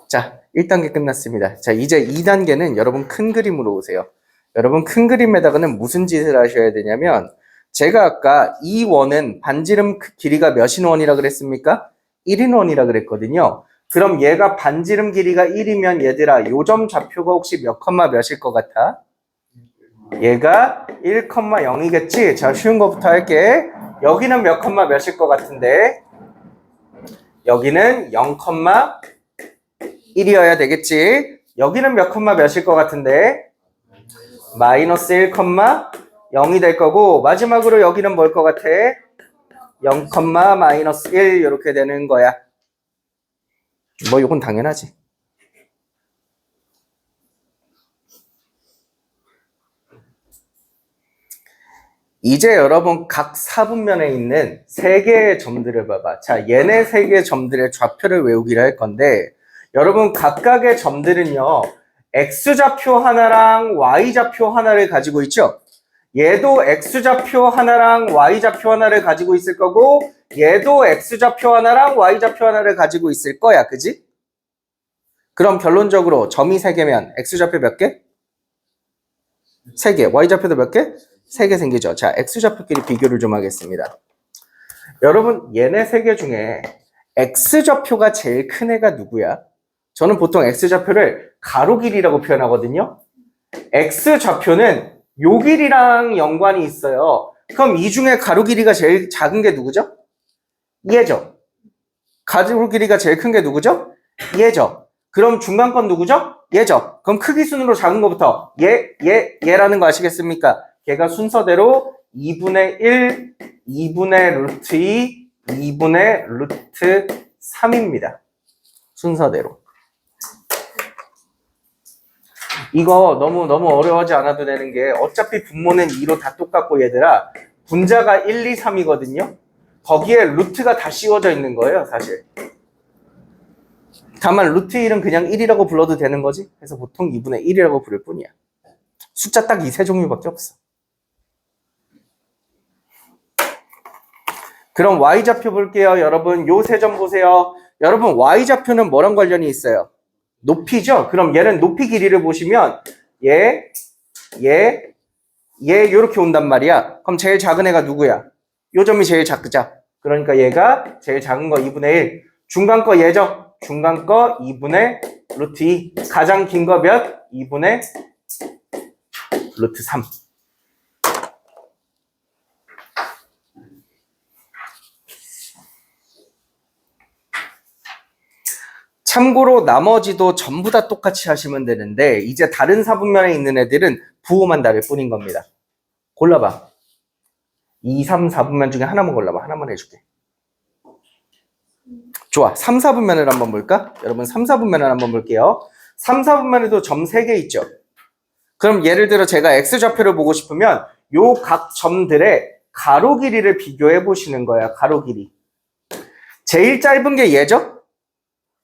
자, 1단계 끝났습니다. 자, 이제 2단계는 여러분 큰 그림으로 오세요. 여러분 큰 그림에다가는 무슨 짓을 하셔야 되냐면 제가 아까 이 원은 반지름 길이가 몇인 원이라 그랬습니까? 1인 원이라 그랬거든요. 그럼 얘가 반지름 길이가 1이면 얘들아 요 점 좌표가 혹시 몇 컴마 몇일 것 같아? 얘가 1,0이겠지? 자, 쉬운 거부터 할게. 여기는 몇 컴마 몇일 것 같은데? 여기는 0,1이어야 되겠지? 여기는 몇 컴마 몇일 것 같은데? 마이너스 1,0이 될 거고 마지막으로 여기는 뭘 것 같아? 0, 마이너스 1 이렇게 되는 거야. 뭐 이건 당연하지. 이제 여러분 각 4분면에 있는 3개의 점들을 봐봐. 자, 얘네 3개의 점들의 좌표를 외우기를 할 건데 여러분 각각의 점들은요. X좌표 하나랑 Y좌표 하나를 가지고 있죠. 얘도 X좌표 하나랑 Y좌표 하나를 가지고 있을 거고 얘도 X좌표 하나랑 Y좌표 하나를 가지고 있을 거야. 그지? 그럼 결론적으로 점이 3개면 X좌표 몇 개? 3개. Y좌표도 몇 개? 3개 생기죠. 자, X좌표끼리 비교를 좀 하겠습니다. 여러분 얘네 3개 중에 X좌표가 제일 큰 애가 누구야? 저는 보통 X좌표를 가로 길이라고 표현하거든요. X좌표는 요 길이랑 연관이 있어요. 그럼 이 중에 가로 길이가 제일 작은 게 누구죠? 얘죠. 가로 길이가 제일 큰 게 누구죠? 얘죠. 그럼 중간 건 누구죠? 얘죠. 그럼 크기 순으로 작은 거부터 얘라는 거 아시겠습니까? 걔가 순서대로 2분의 1, 2분의 루트 2, 2분의 루트 3입니다. 순서대로. 이거 너무 어려워하지 않아도 되는 게 어차피 분모는 2로 다 똑같고 얘들아 분자가 1, 2, 3이거든요. 거기에 루트가 다 씌워져 있는 거예요, 사실. 다만 루트 1은 그냥 1이라고 불러도 되는 거지. 그래서 보통 2분의 1이라고 부를 뿐이야. 숫자 딱 이 세 종류밖에 없어. 그럼 Y좌표 볼게요. 여러분 요 세 점 보세요. 여러분 Y좌표는 뭐랑 관련이 있어요? 높이죠? 그럼 얘는 높이 길이를 보시면 얘 요렇게 온단 말이야. 그럼 제일 작은 애가 누구야? 요 점이 제일 작죠? 그러니까 얘가 제일 작은 거 2분의 1. 중간 거 얘죠? 중간 거 2분의 루트 2. 가장 긴 거 몇? 2분의 루트 3. 참고로 나머지도 전부 다 똑같이 하시면 되는데 이제 다른 사분면에 있는 애들은 부호만 다를 뿐인 겁니다. 골라봐. 2, 3, 4분면 중에 하나만 골라봐. 하나만 해줄게. 좋아. 3, 4분면을 한번 볼까? 여러분 3, 4분면을 한번 볼게요. 3, 4분면에도 점 3개 있죠. 그럼 예를 들어 제가 X좌표를 보고 싶으면 요 각 점들의 가로 길이를 비교해 보시는 거야. 가로 길이. 제일 짧은 게 얘죠?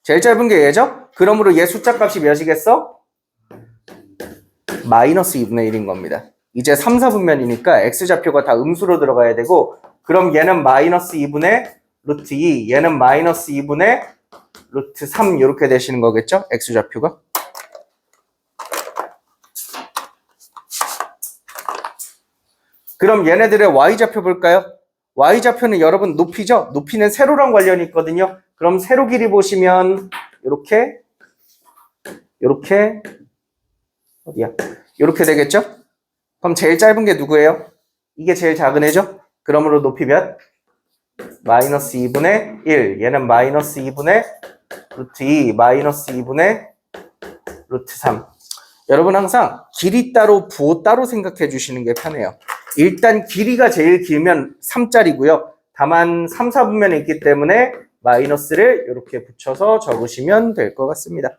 제일 짧은 게 얘죠? 그러므로 얘 숫자 값이 몇이겠어? 마이너스 2분의 1인 겁니다. 이제 3, 4분면이니까 X좌표가 다 음수로 들어가야 되고 그럼 얘는 마이너스 2분의 루트 2, 얘는 마이너스 2분의 루트 3 이렇게 되시는 거겠죠? X좌표가. 그럼 얘네들의 Y좌표 볼까요? Y좌표는 여러분 높이죠? 높이는 세로랑 관련이 있거든요. 그럼 세로 길이 보시면 이렇게 어디야? 이렇게 되겠죠? 그럼 제일 짧은 게 누구예요? 이게 제일 작은 애죠? 그러므로 높이 몇? 마이너스 2분의 1. 얘는 마이너스 2분의 루트 2, 마이너스 2분의 루트 3. 여러분 항상 길이 따로 부호 따로 생각해 주시는 게 편해요. 일단 길이가 제일 길면 3짜리고요. 다만 3, 4분면에 있기 때문에 마이너스를 이렇게 붙여서 적으시면 될 것 같습니다.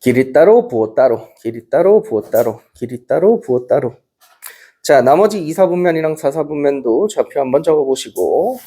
길이 따로 부호 따로, 길이 따로 부호 따로, 길이 따로 부호 따로. 자, 나머지 2, 4분면이랑 4, 4분면도 좌표 한번 적어보시고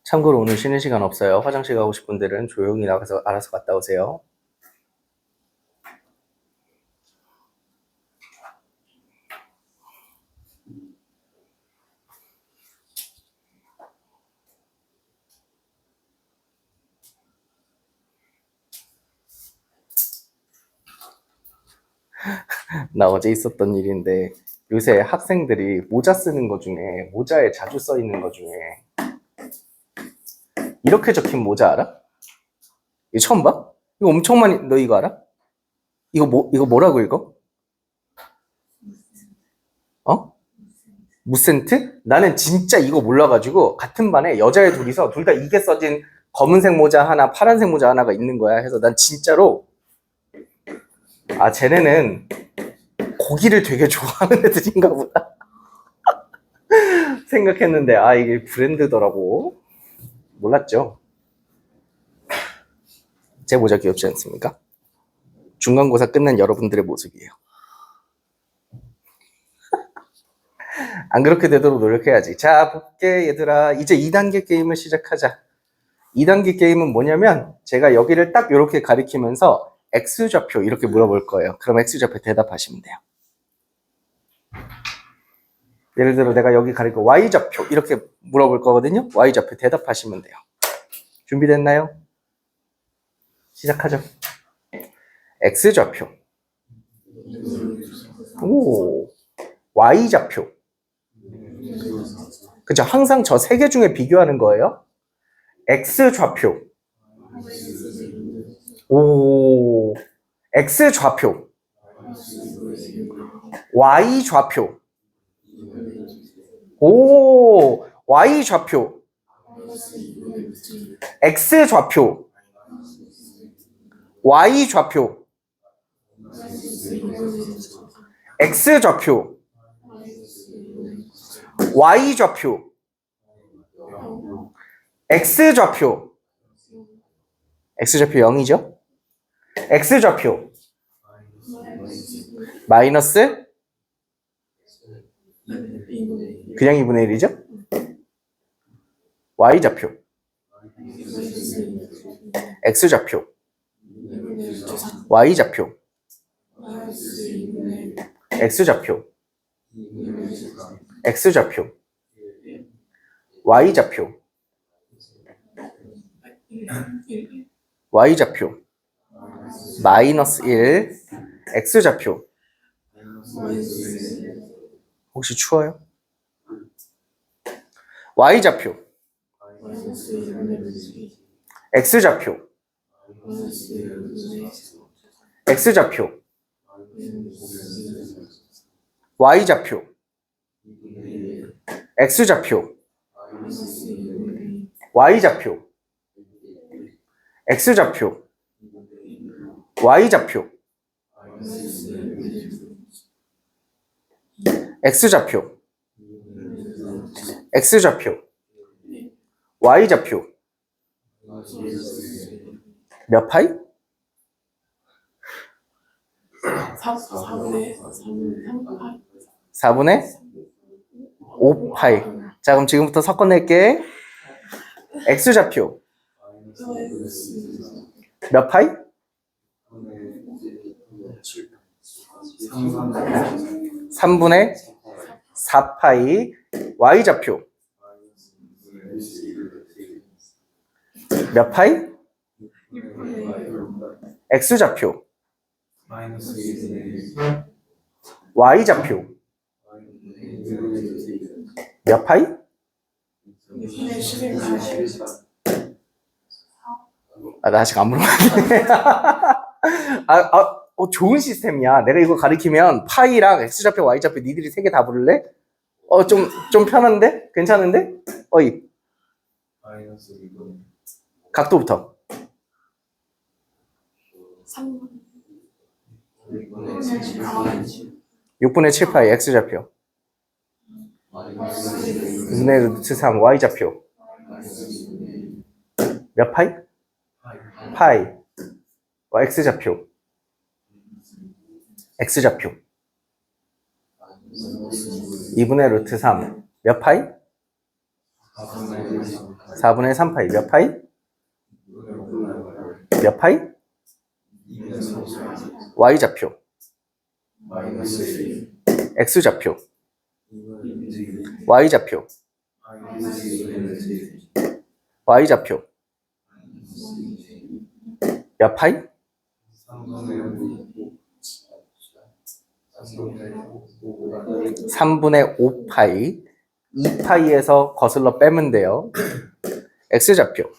참고로 오늘 쉬는 시간 없어요. 화장실 가고 싶은 분들은 조용히 나가서 알아서 갔다 오세요. 나 어제 있었던 일인데 요새 학생들이 모자 쓰는 거 중에 모자에 자주 써 있는 거 중에 이렇게 적힌 모자 알아? 이거 처음 봐? 이거 엄청 많이 너 이거 알아? 이거 뭐라고 읽어? 어? 무센트? 나는 진짜 이거 몰라가지고 같은 반에 여자애 둘이서 둘 다 이게 써진 검은색 모자 하나, 파란색 모자 하나가 있는 거야. 해서 난 진짜로 아 쟤네는 고기를 되게 좋아하는 애들인가 보다 생각했는데 아 이게 브랜드더라고. 몰랐죠. 제 모자 귀엽지 않습니까? 중간고사 끝난 여러분들의 모습이에요. 안 그렇게 되도록 노력해야지. 자, 볼게 얘들아. 이제 2단계 게임을 시작하자. 2단계 게임은 뭐냐면 제가 여기를 딱 이렇게 가리키면서 X좌표 이렇게 물어볼 거예요. 그럼 X좌표 대답하시면 돼요. 예를 들어 내가 여기 가리고 Y좌표 이렇게 물어볼 거거든요. Y좌표 대답하시면 돼요. 준비됐나요? 시작하죠. X좌표. 오, Y좌표. 그죠? 항상 저 세 개 중에 비교하는 거예요. X좌표. 오, X좌표. Y좌표. 오, Y좌표. X좌표. Y좌표. X좌표. Y좌표. X좌표. X좌표 0이죠? X좌표. 마이너스? 그냥 2분의 1이죠? Y좌표. X좌표. Y좌표. X좌표. X좌표. Y좌표. Y좌표. 마이너스 1. X좌표. 혹시 추워요? Y좌표. X좌표. X좌표. Y좌표. X좌표. Y좌표. X좌표. Y좌표. X좌표. X좌표. Y좌표. 몇 파이? 4분의 5파이. 자, 그럼 지금부터 섞어낼게. X좌표. 몇 파이? 3분의 4파이. Y좌표. 몇 파이? X좌표. Y좌표. 몇 파이? 아, 나 아직 안 물어봤네. 좋은 시스템이야. 내가 이거 가리키면 파이랑 X좌표, Y좌표 니들이 세 개 다 부를래? 좀 편한데? 괜찮은데? 어이. 각도부터. 6분의 7파이 X좌표. 6분의 루트 3 Y좌표. 몇 파이? 파이. X좌표. X좌표. 2분의 루트 3. 몇 파이? 4분의 3파이. 몇 파이? 몇 파이? Y좌표. X좌표. Y좌표. Y좌표. 몇 파이? 3분의 5파이. 2파이에서 거슬러 빼면 돼요. X좌표.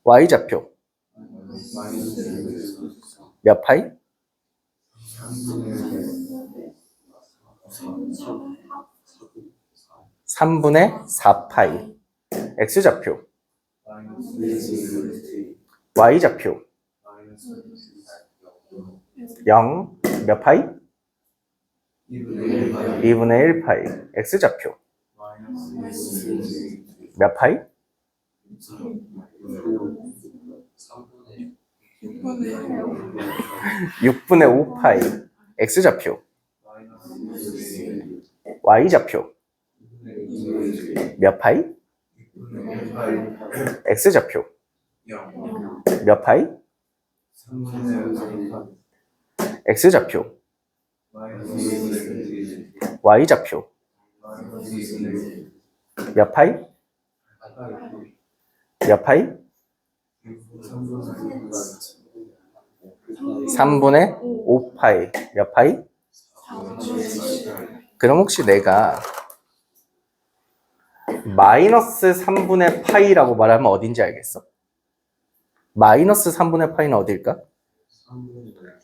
Y좌표. 몇 파이? 3분의 4파이. x좌표. y좌표. 0. 몇 파이? 2분의 1 파이. x좌표. 몇 파이? 6분의 5 파이. x좌표. y좌표. 몇 파이? x좌표. 몇 파이? x좌표. y좌표. 몇 파이? 몇 파이? 3분의 5 파이. 몇 파이? 그럼 혹시 내가 마이너스 3분의 파이라고 말하면 어딘지 알겠어? 마이너스 3분의 파이는 어딜까?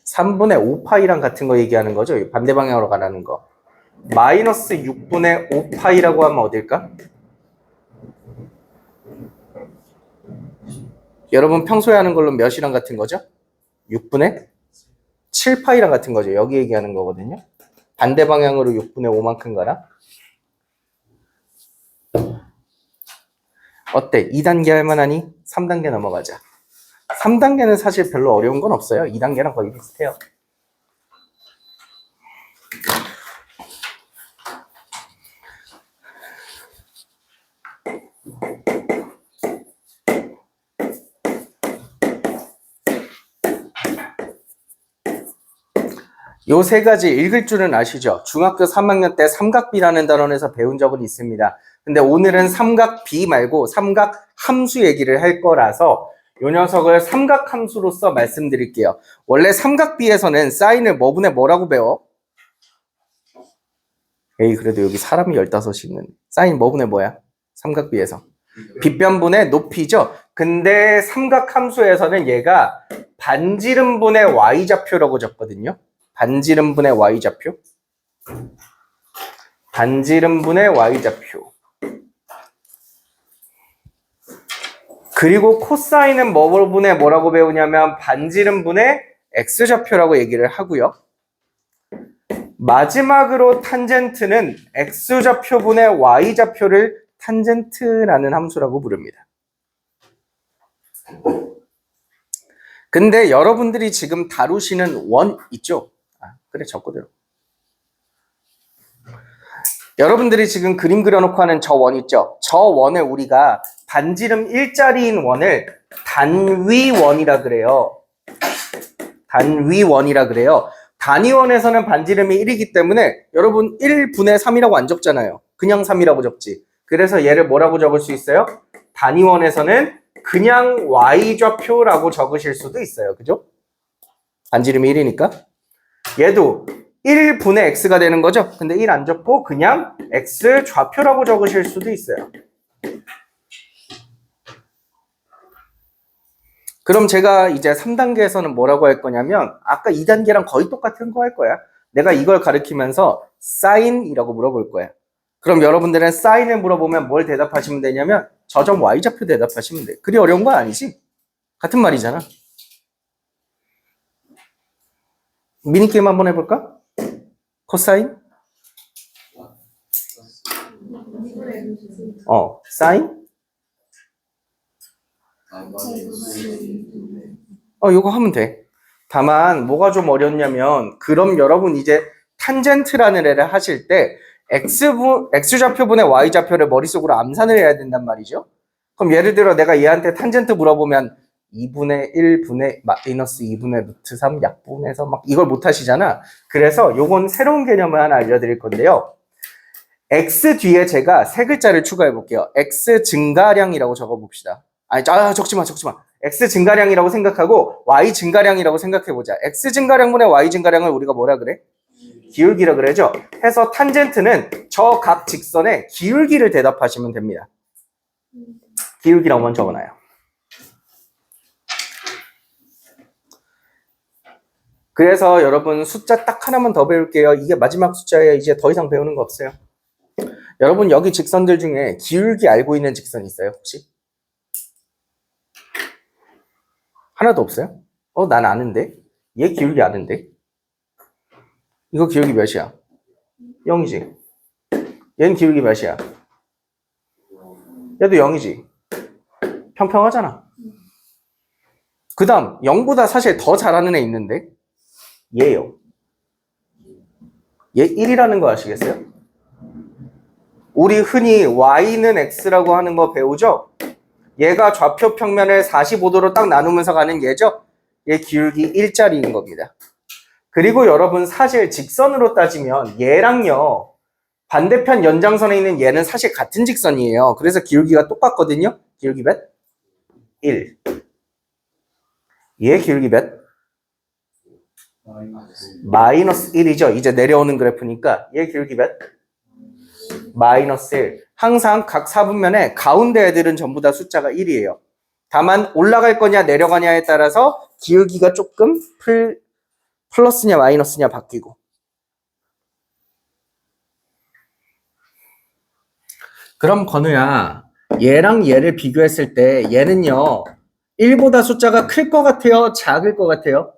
3분의 5 파이랑 같은 거 얘기하는 거죠. 반대 방향으로 가라는 거. 마이너스 6분의 5 파이라고 하면 어딜까? 여러분 평소에 하는 걸로 몇이랑 같은 거죠? 6분의 7 파이랑 같은 거죠. 여기 얘기하는 거거든요. 반대 방향으로 6분의 5만큼 가라. 어때? 2단계 할 만하니? 3단계 넘어가자. 3단계는 사실 별로 어려운 건 없어요. 2단계랑 거의 비슷해요. 요 세 가지 읽을 줄은 아시죠? 중학교 3학년 때 삼각비라는 단원에서 배운 적은 있습니다. 근데 오늘은 삼각비 말고 삼각함수 얘기를 할 거라서 요 녀석을 삼각함수로서 말씀드릴게요. 원래 삼각비에서는 사인을 뭐분의 뭐라고 배워? 에이 그래도 여기 사람이 15이 있는 사인 뭐분의 뭐야? 삼각비에서 빗변분의 높이죠. 근데 삼각함수에서는 얘가 반지름분의 y좌표라고 적거든요. 반지름분의 y좌표. 반지름분의 y좌표. 그리고 코사인은 뭐분의 뭐라고 배우냐면 반지름분의 x좌표라고 얘기를 하고요. 마지막으로 탄젠트는 x좌표분의 y좌표를 탄젠트라는 함수라고 부릅니다. 근데 여러분들이 지금 다루시는 원 있죠? 그래 적고대로. 여러분들이 지금 그림 그려놓고 하는 저 원 있죠? 저 원을 우리가 반지름 일자리인 원을 단위원이라 그래요. 단위원이라 그래요. 단위원에서는 반지름이 1이기 때문에 여러분 1분의 3이라고 안 적잖아요. 그냥 3이라고 적지. 그래서 얘를 뭐라고 적을 수 있어요? 단위원에서는 그냥 y좌표라고 적으실 수도 있어요. 그죠? 반지름이 1이니까. 얘도 1분의 x가 되는 거죠. 근데 1 안 적고 그냥 x좌표라고 적으실 수도 있어요. 그럼 제가 이제 3단계에서는 뭐라고 할 거냐면 아까 2단계랑 거의 똑같은 거 할 거야. 내가 이걸 가르치면서 사인이라고 물어볼 거야. 그럼 여러분들은 사인을 물어보면 뭘 대답하시면 되냐면 저 점 y좌표 대답하시면 돼. 그리 어려운 거 아니지? 같은 말이잖아. 미니게임 한번 해볼까? 코사인? 사인? 요거 하면 돼. 다만 뭐가 좀 어렵냐면 그럼 여러분 이제 탄젠트라는 애를 하실 때 x좌표분의 y좌표를 머릿속으로 암산을 해야 된단 말이죠. 그럼 예를 들어 내가 얘한테 탄젠트 물어보면 2분의 1분의 마이너스 2분의 루트 3 약분해서 막 이걸 못 하시잖아. 그래서 요건 새로운 개념을 하나 알려드릴 건데요. x 뒤에 제가 세 글자를 추가해 볼게요. x 증가량이라고 적어봅시다. 적지 마. x 증가량이라고 생각하고 y 증가량이라고 생각해보자. x 증가량분의 y 증가량을 우리가 뭐라 그래? 기울기라 그러죠. 해서 탄젠트는 저 각 직선의 기울기를 대답하시면 됩니다. 기울기라고 먼저 적어놔요. 그래서 여러분 숫자 딱 하나만 더 배울게요. 이게 마지막 숫자예요. 이제 더 이상 배우는 거 없어요. 여러분 여기 직선들 중에 기울기 알고 있는 직선 있어요 혹시? 하나도 없어요? 난 아는데. 얘 기울기 아는데. 이거 기울기 몇이야? 0이지. 얘는 기울기 몇이야? 얘도 0이지. 평평하잖아. 그 다음 0보다 사실 더 잘하는 애 있는데 얘요. 얘 1이라는 거 아시겠어요? 우리 흔히 y는 x라고 하는 거 배우죠? 얘가 좌표 평면을 45도로 딱 나누면서 가는 얘죠? 얘 기울기 1짜리인 겁니다. 그리고 여러분 사실 직선으로 따지면 얘랑요 반대편 연장선에 있는 얘는 사실 같은 직선이에요. 그래서 기울기가 똑같거든요. 기울기 몇? 1. 얘 기울기 몇? 마이너스 1이죠. 이제 내려오는 그래프니까 얘 기울기 몇? 마이너스 1. 항상 각 사분면에 가운데 애들은 전부 다 숫자가 1이에요. 다만 올라갈 거냐 내려가냐에 따라서 기울기가 조금 플러스냐 마이너스냐 바뀌고. 그럼 건우야, 얘랑 얘를 비교했을 때 얘는요 1보다 숫자가 클 것 같아요? 작을 것 같아요?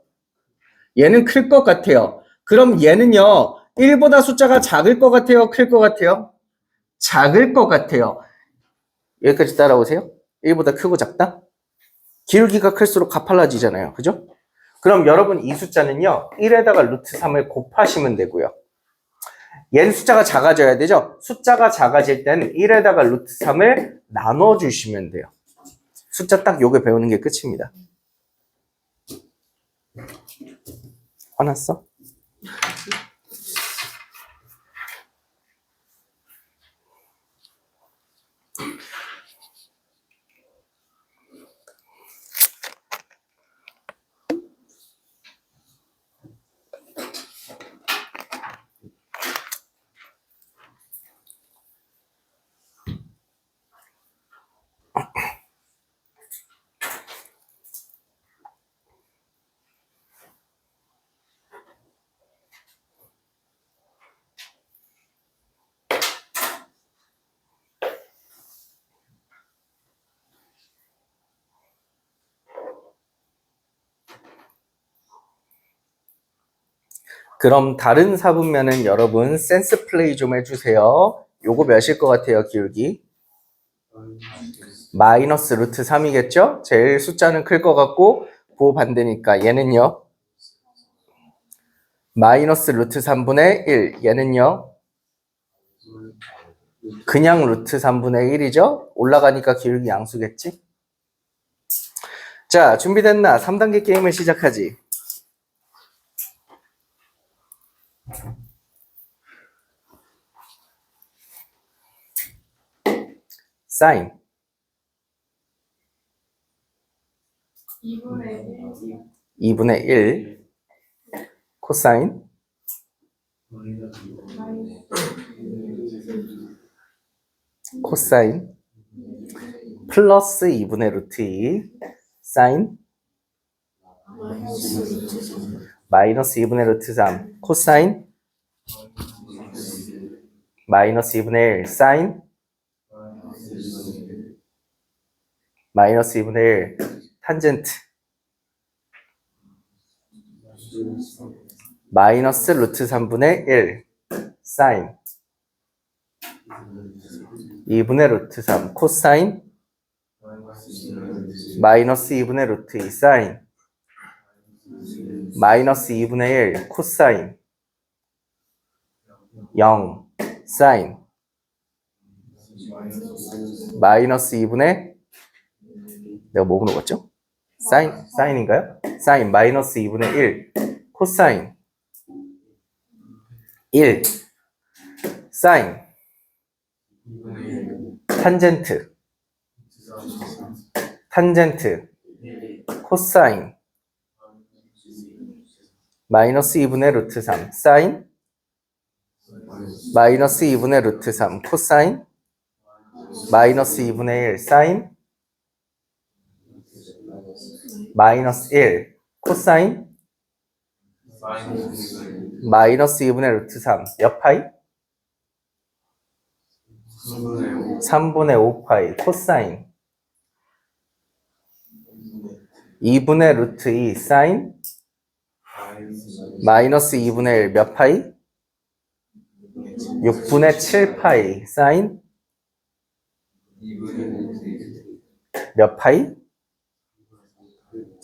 얘는 클 것 같아요. 그럼 얘는요 1보다 숫자가 작을 것 같아요? 클 것 같아요? 작을 것 같아요. 여기까지 따라오세요. 1보다 크고 작다? 기울기가 클수록 가팔라지잖아요. 그죠? 그럼 여러분 이 숫자는요 1에다가 루트 3을 곱하시면 되고요. 얘는 숫자가 작아져야 되죠? 숫자가 작아질 때는 1에다가 루트 3을 나눠주시면 돼요. 숫자 딱 요게 배우는 게 끝입니다. 화났어? 그럼 다른 사분면은 여러분 센스 플레이 좀 해주세요. 요거 몇일 것 같아요, 기울기? 마이너스 루트 3이겠죠? 제일 숫자는 클 것 같고 부호 반대니까 얘는요? 마이너스 루트 3분의 1. 얘는요? 그냥 루트 3분의 1이죠? 올라가니까 기울기 양수겠지? 자, 준비됐나? 3단계 게임을 시작하지. 사인 2분의 1 코사인 코사인 플러스 2분의 루트 2 사인 마이너스 2분의 루트 3 코사인 마이너스 2분의 1 사인 마이너스 2분의 1 탄젠트 마이너스 루트 3분의 1 사인 2분의 루트 3 코사인 마이너스 2분의 루트 2 사인 마이너스 2분의 1 코사인 0 사인 마이너스 2분의 내가 뭐 물어봤죠? 사인인가요? 사인 마이너스 2분의 1 코사인 1 사인 탄젠트 코사인 마이너스 2분의 루트 3 사인 마이너스 2분의 루트 3 코사인 마이너스 2분의 1 사인 마이너스 1 코사인 마이너스 2분의 루트 3. 몇 파이? 3분의 5파이. 코사인. 2분의 루트 2. 사인. 마이너스 2분의 1. 몇 파이? 6분의 7파이. 사인. 몇 파이?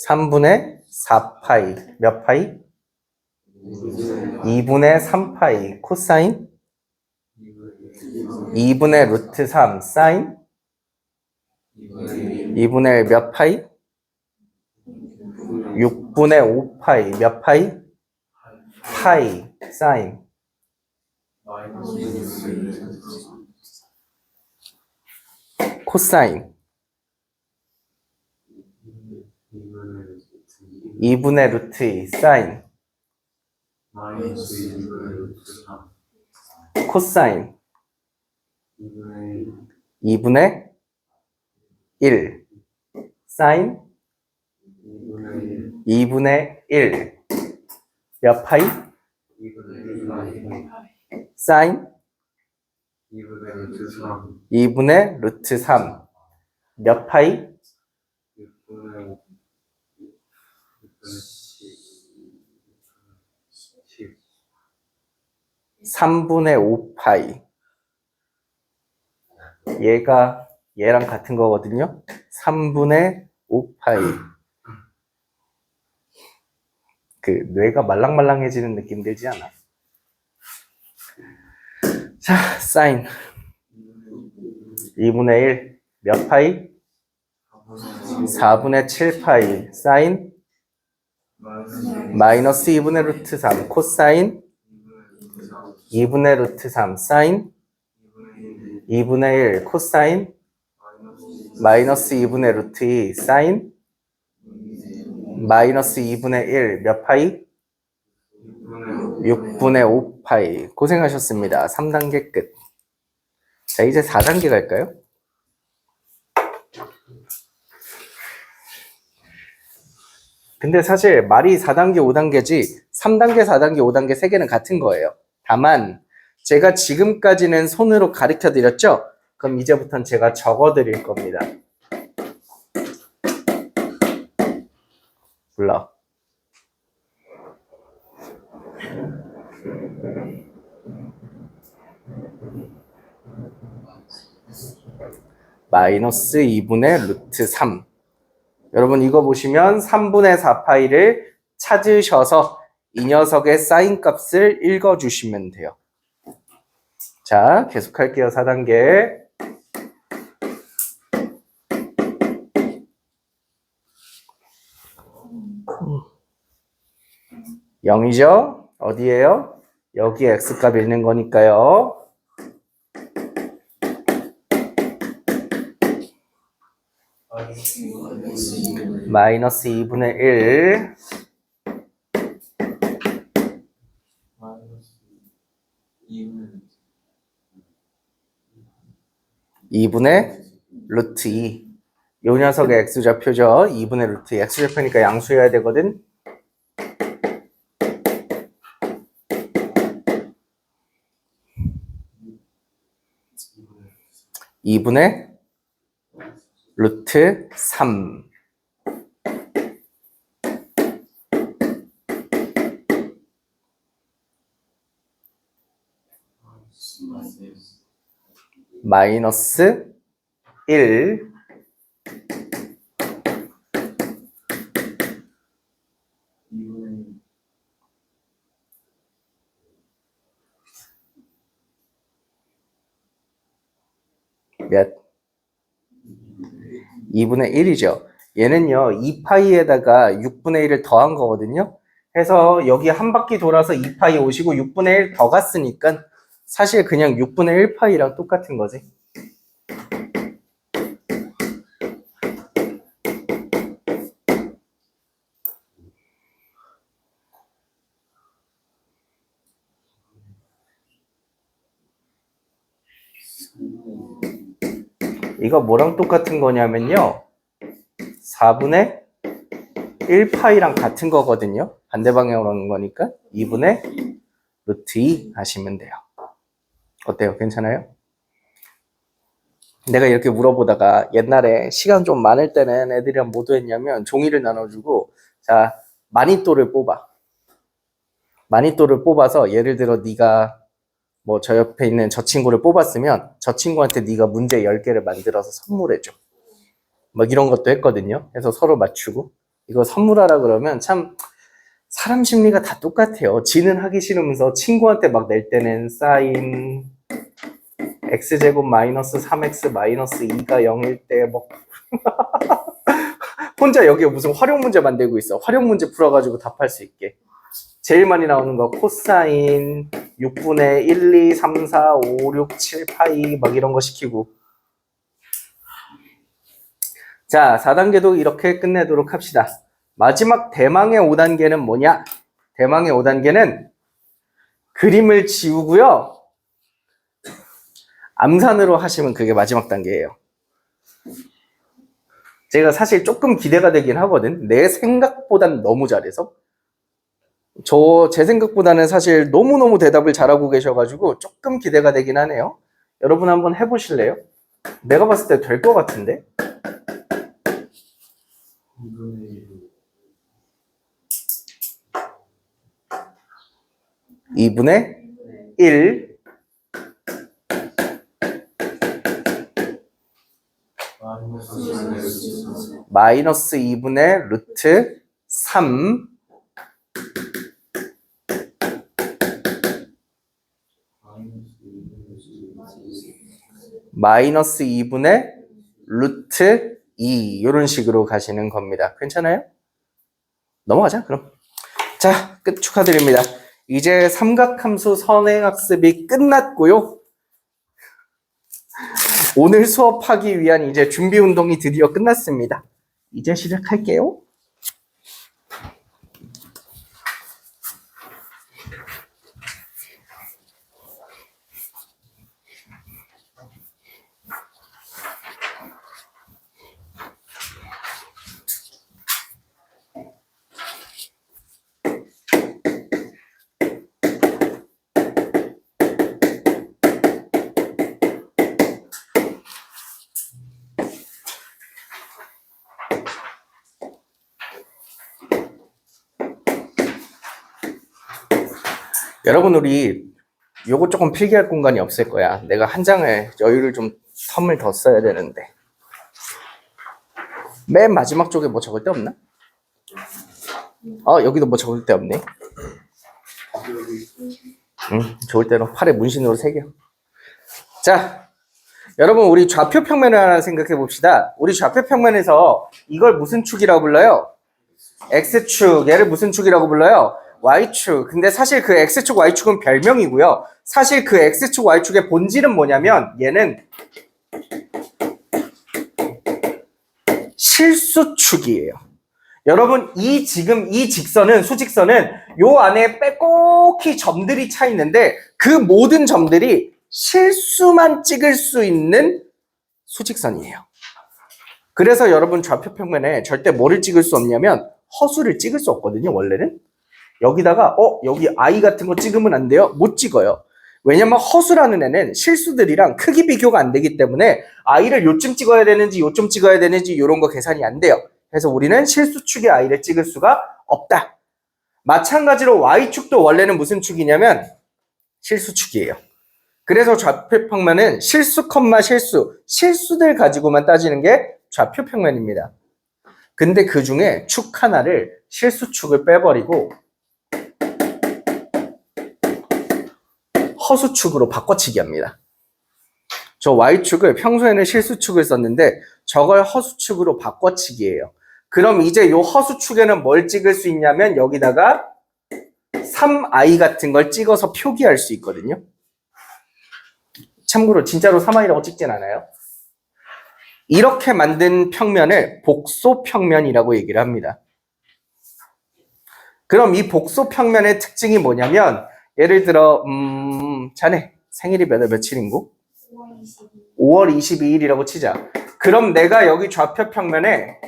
3분의 4파이. 몇 파이? 2분의 3파이. 코사인. 2분의 루트 3. 사인. 2분의 1 몇 파이? 6분의 5파이. 몇 파이? 파이. 사인. 코사인. 2분의 루트 2. 사인. 코사인. 2분의 1. 사인. 2분의 1. 몇 파이? 사인. 2분의 루트 3. 몇 파이? 3분의 5파이. 얘가 얘랑 같은 거거든요. 3분의 5파이. 그 뇌가 말랑말랑해지는 느낌 들지 않아? 자, 사인 2분의 1 몇 파이? 4분의 7파이. 사인 마이너스 2분의 루트 3. 코사인 2분의 루트 3. 사인 2분의 1. 코사인 마이너스 2분의 루트 2. 사인 마이너스 2분의 1 몇 파이? 6분의 5파이. 고생하셨습니다. 3단계 끝. 자, 이제 4단계 갈까요? 근데 사실 말이 4단계, 5단계지 3단계, 4단계, 5단계 3개는 같은 거예요. 다만 제가 지금까지는 손으로 가르쳐 드렸죠? 그럼 이제부터는 제가 적어 드릴 겁니다. 불러. 마이너스 2분의 루트 3. 여러분 이거 보시면 3분의 4파이를 찾으셔서 이 녀석의 사인 값을 읽어주시면 돼요. 자, 계속할게요. 4단계. 0이죠? 어디에요? 여기 x값 읽는 거니까요. 마이너스 2분의 1 2분의 루트 2. 요 녀석의 x좌표죠. 2분의 루트 2. x좌표니까 양수해야 되거든. 2분의 루트 3. 마이너스 1 몇? 2분의 1이죠. 얘는요 2파이에다가 6분의 1을 더한 거거든요. 해서 여기 한 바퀴 돌아서 2파이 오시고 6분의 1 더 갔으니까 사실 그냥 6분의 1파이랑 똑같은 거지. 이거 뭐랑 똑같은 거냐면요 4분의 1파이랑 같은 거거든요. 반대 방향으로 오는 거니까 2분의 루트 2 하시면 돼요. 어때요? 괜찮아요? 내가 이렇게 물어보다가 옛날에 시간 좀 많을 때는 애들이랑 뭐 했냐면 종이를 나눠주고 자 마니또를 뽑아. 마니또를 뽑아서 예를 들어 네가 뭐 저 옆에 있는 저 친구를 뽑았으면 저 친구한테 네가 문제 10개를 만들어서 선물해줘. 막 이런 것도 했거든요. 그래서 서로 맞추고 이거 선물하라 그러면 참 사람 심리가 다 똑같아요. 지는 하기 싫으면서 친구한테 막 낼 때는 사인 x제곱 마이너스 3x 마이너스 2가 0일 때 뭐 혼자 여기에 무슨 활용 문제 만들고 있어. 활용 문제 풀어가지고 답할 수 있게. 제일 많이 나오는 거 코사인 6분의 1, 2, 3, 4, 5, 6, 7, 파이 막 이런 거 시키고. 자, 4단계도 이렇게 끝내도록 합시다. 마지막 대망의 5단계는 뭐냐? 대망의 5단계는 그림을 지우고요. 암산으로 하시면 그게 마지막 단계예요. 제가 사실 조금 기대가 되긴 하거든. 내 생각보단 너무 잘해서. 제 생각보다는 사실 너무너무 대답을 잘하고 계셔가지고 조금 기대가 되긴 하네요. 여러분 한번 해보실래요? 내가 봤을 때 될 것 같은데? 2분의 1 마이너스 2분의 루트 3 마이너스 2분의 루트 2 이런 식으로 가시는 겁니다. 괜찮아요? 넘어가자 그럼. 자, 끝 축하드립니다. 이제 삼각함수 선행학습이 끝났고요. 오늘 수업하기 위한 이제 준비 운동이 드디어 끝났습니다. 이제 시작할게요. 여러분 우리 요거 조금 필기할 공간이 없을 거야. 내가 한 장을 여유를 좀 텀을 더 써야 되는데 맨 마지막 쪽에 뭐 적을 데 없나? 여기도 뭐 적을 데 없네. 좋을 대로 팔에 문신으로 새겨. 자, 여러분 우리 좌표 평면을 하나 생각해 봅시다. 우리 좌표 평면에서 이걸 무슨 축이라고 불러요? X축. 얘를 무슨 축이라고 불러요? Y축. 근데 사실 그 X축, Y축은 별명이고요. 사실 그 X축, Y축의 본질은 뭐냐면 얘는 실수축이에요. 여러분 지금 이 직선은 수직선은 요 안에 빼곡히 점들이 차 있는데 그 모든 점들이 실수만 찍을 수 있는 수직선이에요. 그래서 여러분 좌표 평면에 절대 뭐를 찍을 수 없냐면 허수를 찍을 수 없거든요. 원래는 여기다가 여기 I 같은 거 찍으면 안 돼요? 못 찍어요. 왜냐면 허수라는 애는 실수들이랑 크기 비교가 안 되기 때문에 I를 요쯤 찍어야 되는지 요쯤 찍어야 되는지 이런 거 계산이 안 돼요. 그래서 우리는 실수축의 I를 찍을 수가 없다. 마찬가지로 Y축도 원래는 무슨 축이냐면 실수축이에요. 그래서 좌표 평면은 실수, 실수들 가지고만 따지는 게 좌표 평면입니다. 근데 그 중에 축 하나를 실수축을 빼버리고 허수축으로 바꿔치기 합니다. 저 Y축을 평소에는 실수축을 썼는데 저걸 허수축으로 바꿔치기예요. 그럼 이제 요 허수축에는 뭘 찍을 수 있냐면 여기다가 3i 같은 걸 찍어서 표기할 수 있거든요. 참고로 진짜로 3i라고 찍진 않아요. 이렇게 만든 평면을 복소평면이라고 얘기를 합니다. 그럼 이 복소평면의 특징이 뭐냐면 예를 들어 자네 생일이 며칠인고? 5월 22일이라고 치자. 그럼 내가 여기 좌표 평면에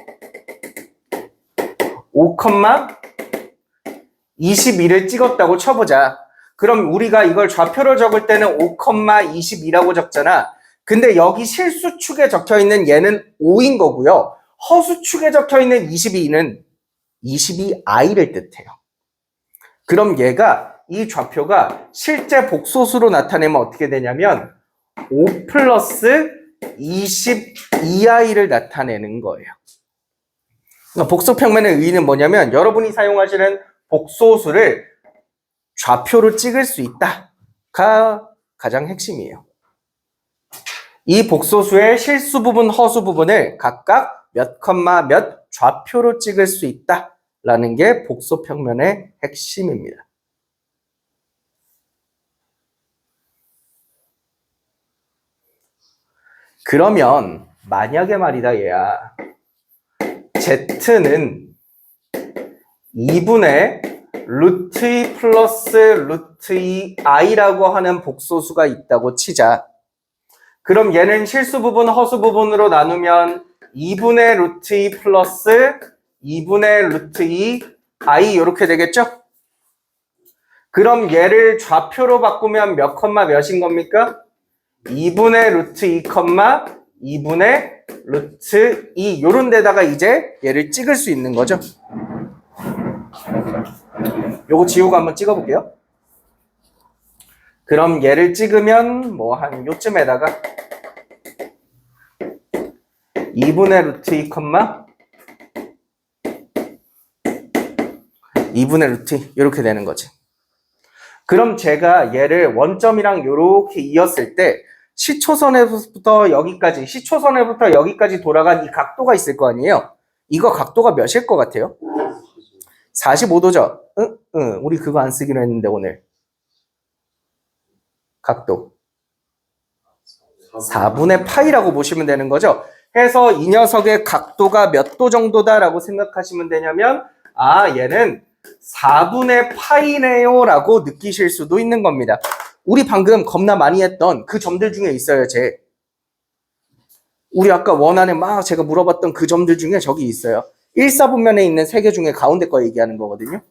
5,22를 찍었다고 쳐보자. 그럼 우리가 이걸 좌표로 적을 때는 5,22라고 적잖아. 근데 여기 실수축에 적혀있는 얘는 5인 거고요. 허수축에 적혀있는 22는 22i를 뜻해요. 그럼 얘가 이 좌표가 실제 복소수로 나타내면 어떻게 되냐면 5 플러스 22i를 나타내는 거예요. 그러니까 복소평면의 의의는 뭐냐면 여러분이 사용하시는 복소수를 좌표로 찍을 수 있다가 가장 핵심이에요. 이 복소수의 실수 부분, 허수 부분을 각각 몇 컴마 몇 좌표로 찍을 수 있다라는 게 복소평면의 핵심입니다. 그러면 만약에 말이다 얘야, Z는 2분의 루트 2 플러스 루트 2i라고 하는 복소수가 있다고 치자. 그럼 얘는 실수 부분, 허수 부분으로 나누면 2분의 루트 2 플러스 2분의 루트 2i 이렇게 되겠죠? 그럼 얘를 좌표로 바꾸면 몇 컴마 몇인 겁니까? 2분의 루트 2 컴마 2분의 루트 2 요런 데다가 이제 얘를 찍을 수 있는 거죠. 요거 지우고 한번 찍어볼게요. 그럼 얘를 찍으면 뭐 한 요쯤에다가 2분의 루트 2 컴마 2분의 루트 2 이렇게 되는 거지. 그럼 제가 얘를 원점이랑 이렇게 이었을 때 시초선에부터 여기까지 돌아간 이 각도가 있을 거 아니에요? 이거 각도가 몇일 것 같아요? 45도죠? 응, 우리 그거 안 쓰기로 했는데 오늘. 각도. 4분의 파이라고 보시면 되는 거죠? 해서 이 녀석의 각도가 몇 도 정도다라고 생각하시면 되냐면 얘는 4분의 파이네요 라고 느끼실 수도 있는 겁니다. 우리 방금 겁나 많이 했던 그 점들 중에 있어요, 쟤. 우리 아까 원안에 막 제가 물어봤던 그 점들 중에 저기 있어요. 1사분면에 있는 3개 중에 가운데 거 얘기하는 거거든요.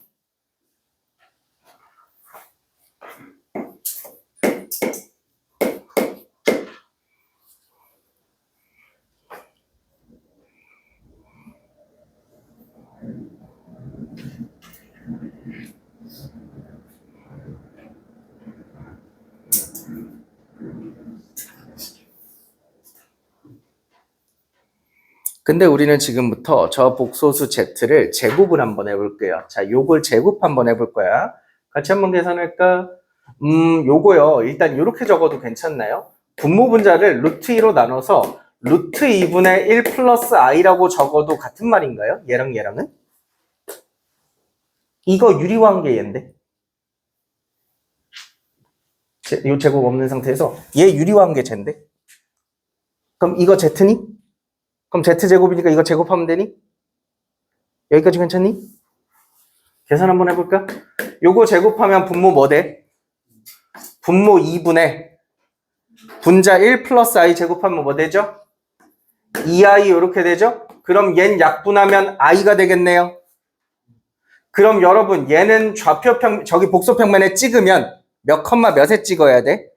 근데 우리는 지금부터 저 복소수 Z를 제곱을 한번 해볼게요. 자, 요걸 제곱 한번 해볼 거야. 같이 한번 계산할까? 요거요. 일단 이렇게 적어도 괜찮나요? 분모분자를 루트 2로 나눠서 루트 2분의 1 플러스 i라고 적어도 같은 말인가요? 얘랑 얘랑은? 이거 유리화한 게 얘인데? 요 제곱 없는 상태에서 얘 유리화한 게 쟤인데? 그럼 이거 Z니? 그럼 Z제곱이니까 이거 제곱하면 되니? 여기까지 괜찮니? 계산 한번 해볼까? 요거 제곱하면 분모 뭐 돼? 분모 2분의 분자 1 플러스 i 제곱하면 뭐 되죠? 2i 이렇게 되죠? 그럼 얘는 약분하면 i가 되겠네요. 그럼 여러분 얘는 저기 복소평면에 찍으면 몇 컴마 몇에 찍어야 돼?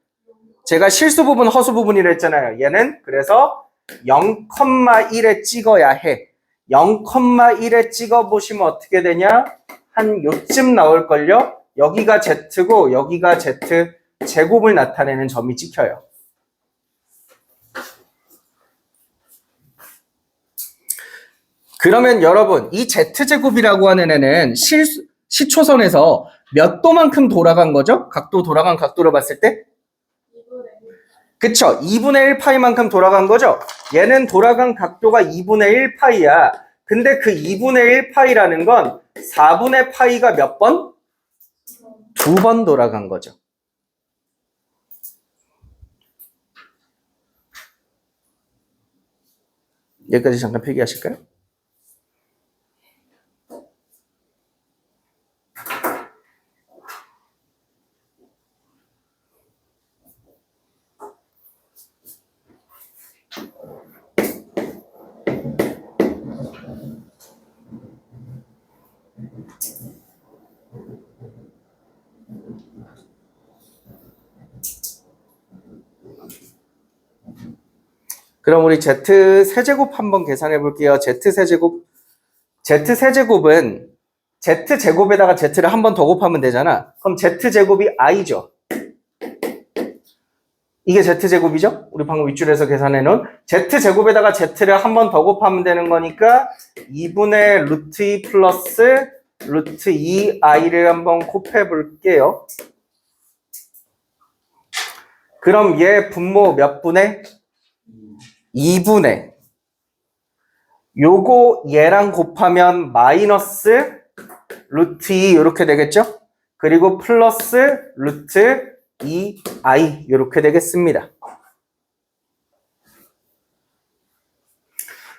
제가 실수 부분 허수 부분이라 했잖아요. 얘는 그래서 0,1에 찍어야 해. 0,1에 찍어보시면 어떻게 되냐? 한 요쯤 나올걸요? 여기가 Z고 여기가 Z 제곱을 나타내는 점이 찍혀요. 그러면 여러분 이 Z제곱이라고 하는 애는 시초선에서 몇 도만큼 돌아간 거죠? 각도 돌아간 각도로 봤을 때? 그쵸? 2분의 1파이만큼 돌아간 거죠? 얘는 돌아간 각도가 2분의 1파이야. 근데 그 2분의 1파이라는 건 4분의 파이가 몇 번? 2번 돌아간 거죠. 여기까지 잠깐 필기하실까요? 그럼 우리 Z 세제곱 한번 계산해 볼게요. Z 세제곱은 Z 제곱에다가 Z를 한 번 더 곱하면 되잖아. 그럼 Z 제곱이 I죠. 이게 Z 제곱이죠? 우리 방금 윗줄에서 계산해 놓은 Z 제곱에다가 Z를 한 번 더 곱하면 되는 거니까 2분의 루트 2 플러스 루트 2i를 한번 곱해 볼게요. 그럼 얘 분모 몇 분의? 2분의. 요거 얘랑 곱하면 마이너스 루트 2 이렇게 되겠죠? 그리고 플러스 루트 2i 이렇게 되겠습니다.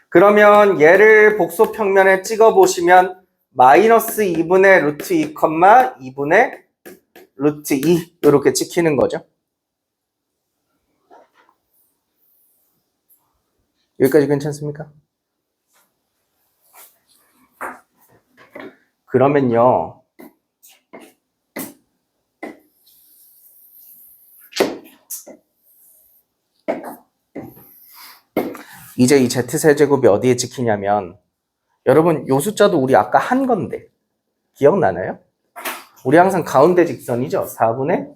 그러면 얘를 복소 평면에 찍어 보시면 마이너스 2분의 루트 2, 2분의 루트 2 이렇게 찍히는 거죠. 여기까지 괜찮습니까? 그러면요. 이제 이 Z세제곱이 어디에 찍히냐면 여러분 요 숫자도 우리 아까 한 건데 기억나나요? 우리 항상 가운데 직선이죠. 4분의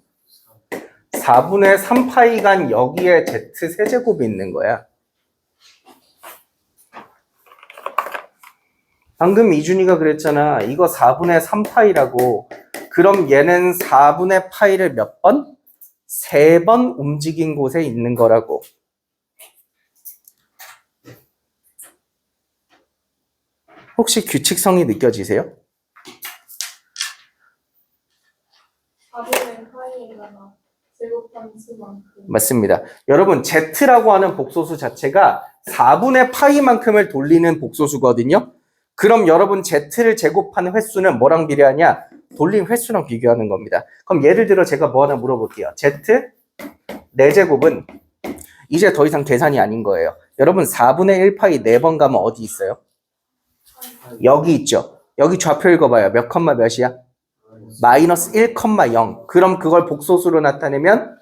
3파이간 여기에 Z세제곱이 있는 거야. 방금 이준이가 그랬잖아. 이거 4분의 3파이라고. 그럼 얘는 4분의 파이를 몇 번? 3번 움직인 곳에 있는 거라고. 혹시 규칙성이 느껴지세요? 4분의 파이가 제곱한 수만큼. 맞습니다. 여러분 Z라고 하는 복소수 자체가 4분의 파이만큼을 돌리는 복소수거든요. 그럼 여러분 Z를 제곱하는 횟수는 뭐랑 비례하냐? 돌린 횟수랑 비교하는 겁니다. 그럼 예를 들어 제가 뭐 하나 물어볼게요. Z 4제곱은 이제 더 이상 계산이 아닌 거예요. 여러분 4분의 1파이 4번 가면 어디 있어요? 여기 있죠. 여기 좌표 읽어봐요. 몇 컴마 몇이야? 마이너스 1,0. 그럼 그걸 복소수로 나타내면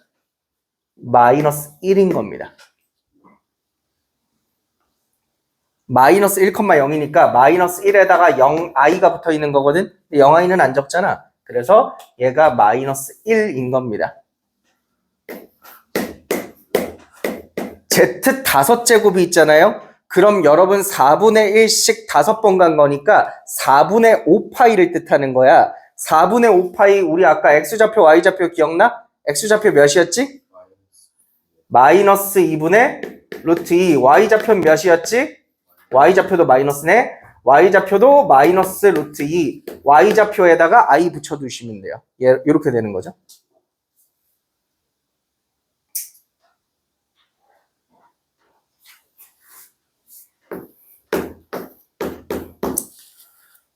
마이너스 1인 겁니다. 마이너스 1,0이니까 마이너스 1에다가 0i가 붙어 있는 거거든. 0i는 안 적잖아. 그래서 얘가 마이너스 1인 겁니다. Z 5제곱이 있잖아요. 그럼 여러분 4분의 1씩 5번 간 거니까 4분의 5파이를 뜻하는 거야. 4분의 5파이 우리 아까 X좌표 Y좌표 기억나? X좌표 몇이었지? 마이너스 2분의 루트 2. Y좌표 몇이었지? Y좌표도 마이너스네. Y좌표도 마이너스 루트 2. Y좌표에다가 I 붙여두시면 돼요. 이렇게 되는 거죠.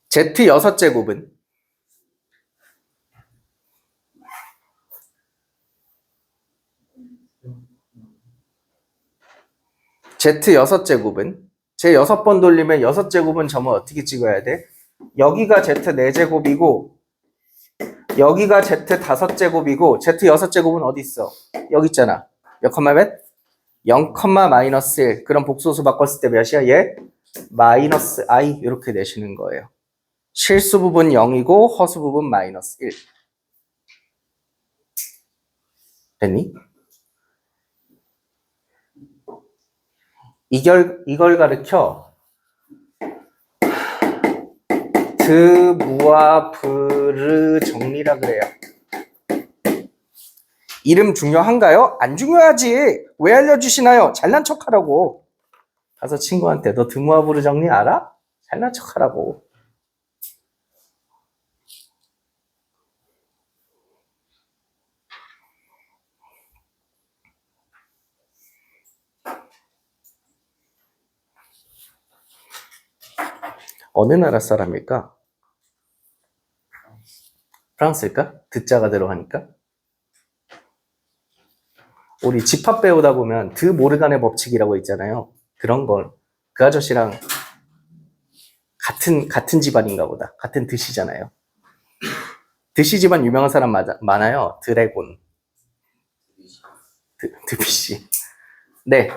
Z 6제곱은 Z 6제곱은 제 6번 돌리면 6제곱은 점을 어떻게 찍어야 돼? 여기가 Z 4제곱이고 여기가 Z 5제곱이고 Z 6제곱은 어디 있어? 여기 있잖아. 몇 컴마 몇? 0, 마이너스 1. 그럼 복소수 바꿨을 때 몇이야? 얘? 마이너스 I 이렇게 내시는 거예요. 실수 부분 0이고 허수 부분 마이너스 1. 됐니? 이걸 가르쳐 드, 무와 브르 정리라 그래요. 이름 중요한가요? 안 중요하지. 왜 알려주시나요? 잘난 척하라고. 가서 친구한테 너 드무와 브르 정리 알아? 잘난 척하라고. 어느 나라 사람일까? 프랑스일까? 듣자가 들어가니까. 우리 집합 배우다 보면 드 모르간의 법칙이라고 있잖아요. 그런 걸 그 아저씨랑 같은 집안인가 보다. 같은 드시잖아요. 드시 집안 유명한 사람 많아요. 드래곤. 드비시. 네.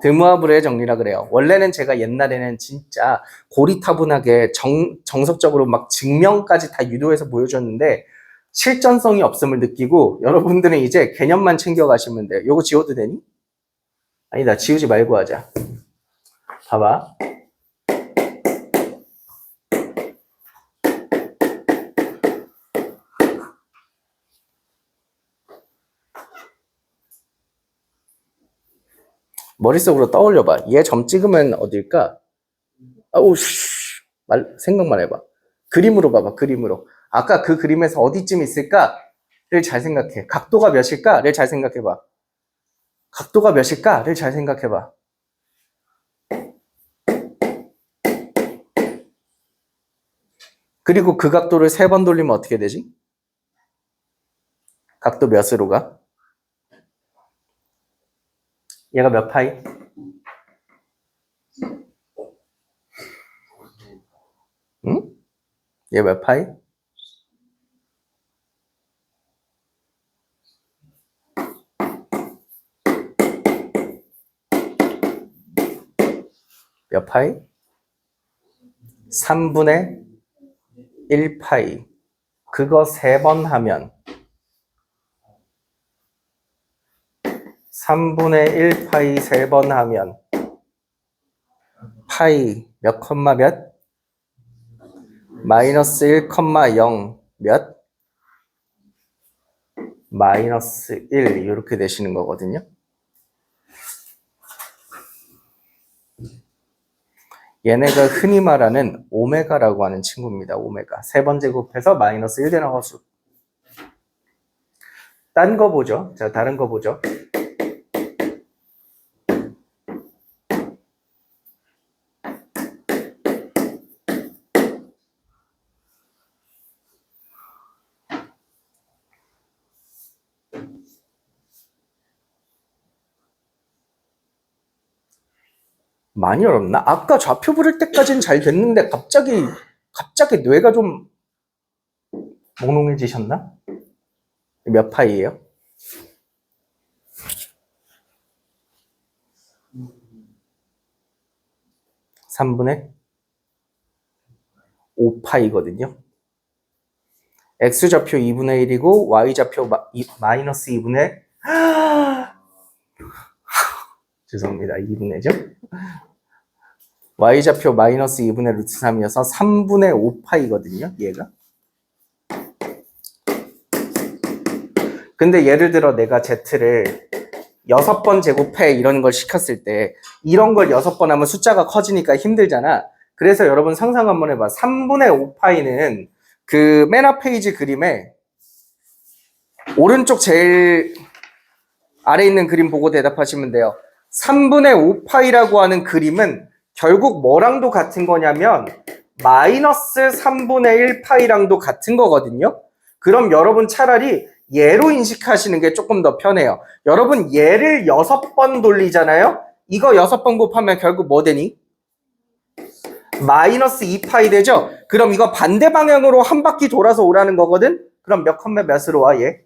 드무아브르의 정리라 그래요. 원래는 제가 옛날에는 진짜 고리타분하게 정석적으로 막 증명까지 다 유도해서 보여줬는데 실전성이 없음을 느끼고 여러분들은 이제 개념만 챙겨가시면 돼요. 요거 지워도 되니? 아니다, 지우지 말고 하자. 봐봐. 머릿속으로 떠올려봐. 얘 점 찍으면 어딜까? 아우, 생각만 해봐. 그림으로 봐봐, 그림으로. 아까 그 그림에서 어디쯤 있을까를 잘 생각해. 각도가 몇일까를 잘 생각해봐. 각도가 몇일까를 잘 생각해봐. 그리고 그 각도를 3번 돌리면 어떻게 되지? 각도 몇으로 가? 얘가 몇 파이? 응? 얘 몇 파이? 몇 파이? 3분의 1파이. 그거 3번 하면 3분의 1파이 3번 하면 파이 몇 컴마 몇? 마이너스 1,0 몇? 마이너스 1 이렇게 되시는 거거든요. 얘네가 흔히 말하는 오메가라고 하는 친구입니다. 오메가. 3번 제곱해서 마이너스 1 되는 허수. 딴 거 보죠. 자, 다른 거 보죠. 많이 어렵나? 아까 좌표 부를 때까지는 잘 됐는데 갑자기 뇌가 좀 몽롱해지셨나? 몇 파이예요? (3분의 5파이거든요) x좌표 2분의 1이고 y좌표 마이너스 2분의 죄송합니다. 2분의죠? y좌표 마이너스 2분의 루트 3이어서 3분의 5파이거든요. 얘가. 근데 예를 들어 내가 z를 6번 제곱해 이런 걸 시켰을 때 이런 걸 6번 하면 숫자가 커지니까 힘들잖아. 그래서 여러분 상상 한번 해봐. 3분의 5파이는 그 맨 앞 페이지 그림에 오른쪽 제일 아래 있는 그림 보고 대답하시면 돼요. 3분의 5파이라고 하는 그림은 결국 뭐랑도 같은 거냐면 마이너스 3분의 1파이랑도 같은 거거든요. 그럼 여러분 차라리 얘로 인식하시는 게 조금 더 편해요. 여러분 얘를 6번 돌리잖아요. 이거 6번 곱하면 결국 뭐 되니? 마이너스 2파이 되죠? 그럼 이거 반대 방향으로 한 바퀴 돌아서 오라는 거거든? 그럼 몇 컴마 몇으로 와 얘?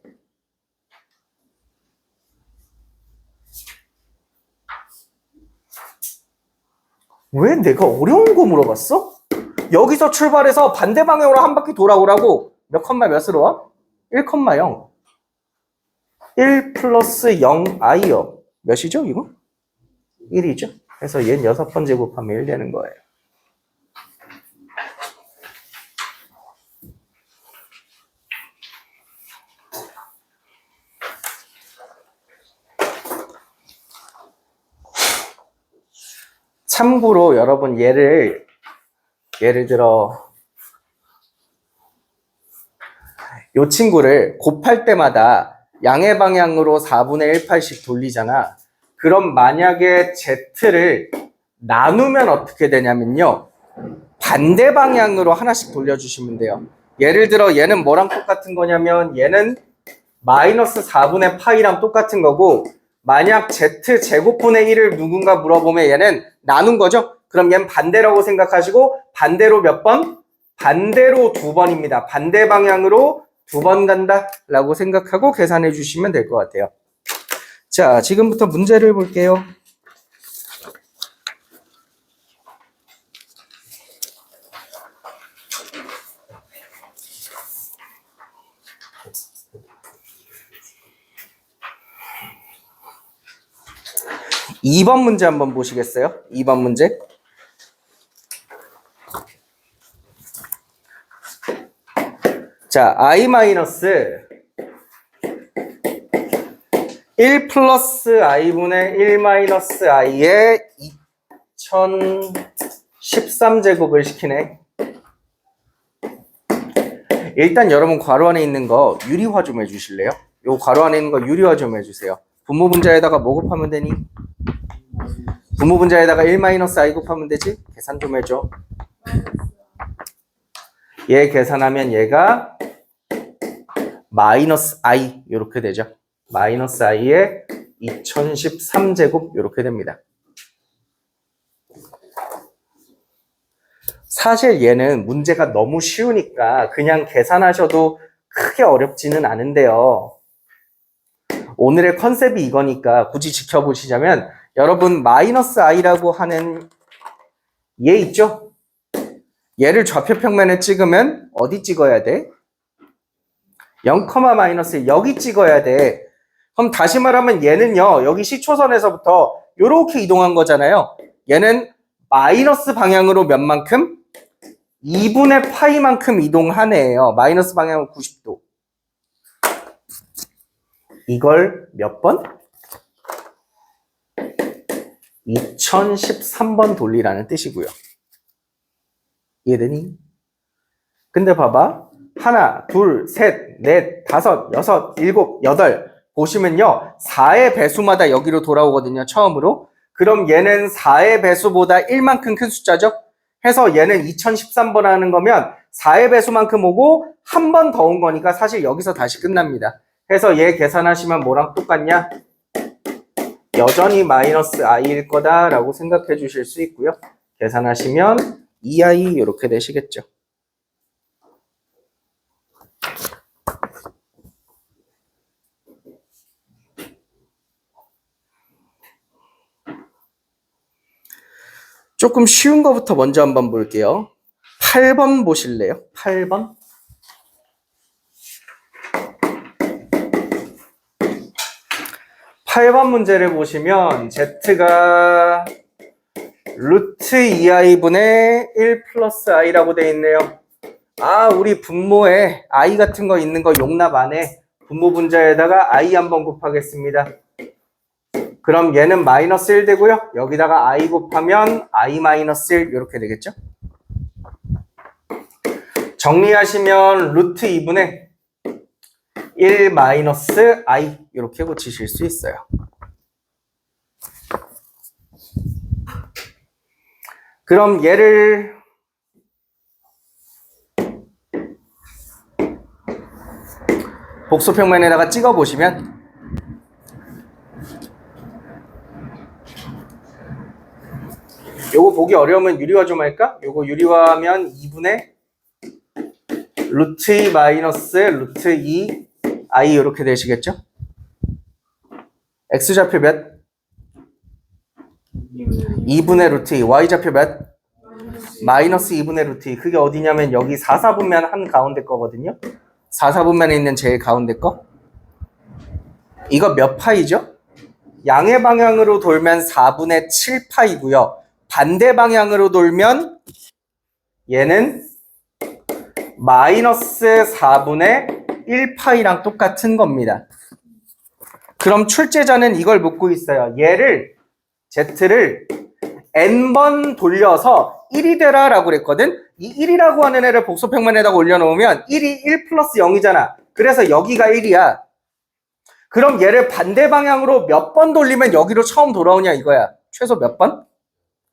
왜 내가 어려운 거 물어봤어? 여기서 출발해서 반대 방향으로 한 바퀴 돌아오라고 몇 컴마 몇으로 와? 1,0 1 플러스 0i요. 몇이죠 이거? 1이죠. 그래서 얘는 6번 제곱하면 1 되는 거예요. 참고로 여러분 예를 들어 이 친구를 곱할 때마다 양의 방향으로 4분의 1파씩 돌리잖아. 그럼 만약에 z를 나누면 어떻게 되냐면요. 반대 방향으로 하나씩 돌려주시면 돼요. 예를 들어 얘는 뭐랑 똑같은 거냐면 얘는 마이너스 4분의 파이랑 똑같은 거고 만약 z 제곱분의 1을 누군가 물어보면 얘는 나눈 거죠. 그럼 얘는 반대라고 생각하시고 반대로 몇 번? 반대로 2번입니다. 반대 방향으로 2번 간다 라고 생각하고 계산해 주시면 될 것 같아요. 자, 지금부터 문제를 볼게요. 2번 문제 한번 보시겠어요? 2번 문제. 자, i 마이너스 1 플러스 i분의 1 마이너스 i에 2013제곱을 시키네. 일단 여러분 괄호 안에 있는 거 유리화 좀 해주실래요? 요 괄호 안에 있는 거 유리화 좀 해주세요. 분모 분자에다가 뭐 곱하면 되니? 분모 분자에다가 1 마이너스 i 곱하면 되지? 계산 좀 해줘. 얘 계산하면 얘가 마이너스 i 이렇게 되죠. 마이너스 i에 2013제곱 이렇게 됩니다. 사실 얘는 문제가 너무 쉬우니까 그냥 계산하셔도 크게 어렵지는 않은데요. 오늘의 컨셉이 이거니까 굳이 지켜보시자면 여러분 마이너스 i라고 하는 얘 있죠? 얘를 좌표평면에 찍으면 어디 찍어야 돼? 0, 마이너스 여기 찍어야 돼. 그럼 다시 말하면 얘는요. 여기 시초선에서부터 이렇게 이동한 거잖아요. 얘는 마이너스 방향으로 몇 만큼? 2분의 파이만큼 이동하네요. 마이너스 방향은 90도. 이걸 몇 번? 2013번 돌리라는 뜻이고요. 이해되니? 근데 봐봐. 하나, 둘, 셋, 넷, 다섯, 여섯, 일곱, 여덟. 보시면요. 4의 배수마다 여기로 돌아오거든요. 처음으로. 그럼 얘는 4의 배수보다 1만큼 큰 숫자죠? 해서 얘는 2013번 하는 거면 4의 배수만큼 오고 한 번 더 온 거니까 사실 여기서 다시 끝납니다. 해서 얘 계산하시면 뭐랑 똑같냐? 여전히 마이너스 i일 거다라고 생각해 주실 수 있고요. 계산하시면 2i 이렇게 되시겠죠. 조금 쉬운 거부터 먼저 한번 볼게요. 8번 보실래요? 8번. 8번 문제를 보시면 z가 루트 2i분의 1 플러스 i라고 되어 있네요. 아, 우리 분모에 i 같은 거 있는 거 용납 안 해. 분모 분자에다가 i 한번 곱하겠습니다. 그럼 얘는 마이너스 1 되고요. 여기다가 i 곱하면 i 마이너스 1 이렇게 되겠죠? 정리하시면 루트 2분의 1 마이너스 i 이렇게 고치실 수 있어요. 그럼 얘를 복소평면에다가 찍어 보시면 요거 보기 어려우면 유리화 좀 할까? 요거 유리화하면 2분의 루트 2 마이너스 루트 2 i 이렇게 되시겠죠? x좌표 몇? 2분의 루트 2. y좌표 몇? 마이너스 2분의 루트 2. 그게 어디냐면 여기 4, 4분면 한 가운데 거거든요. 4, 4분면에 있는 제일 가운데 거. 이거 몇 파이죠? 양의 방향으로 돌면 4분의 7파이고요. 반대 방향으로 돌면 얘는 마이너스 4분의 1파이랑 똑같은 겁니다. 그럼 출제자는 이걸 묻고 있어요. 얘를 z를 n번 돌려서 1이 되라 라고 그랬거든. 이 1이라고 하는 애를 복소평면에다가 올려놓으면 1이 1 플러스 0이잖아. 그래서 여기가 1이야. 그럼 얘를 반대 방향으로 몇 번 돌리면 여기로 처음 돌아오냐 이거야. 최소 몇 번?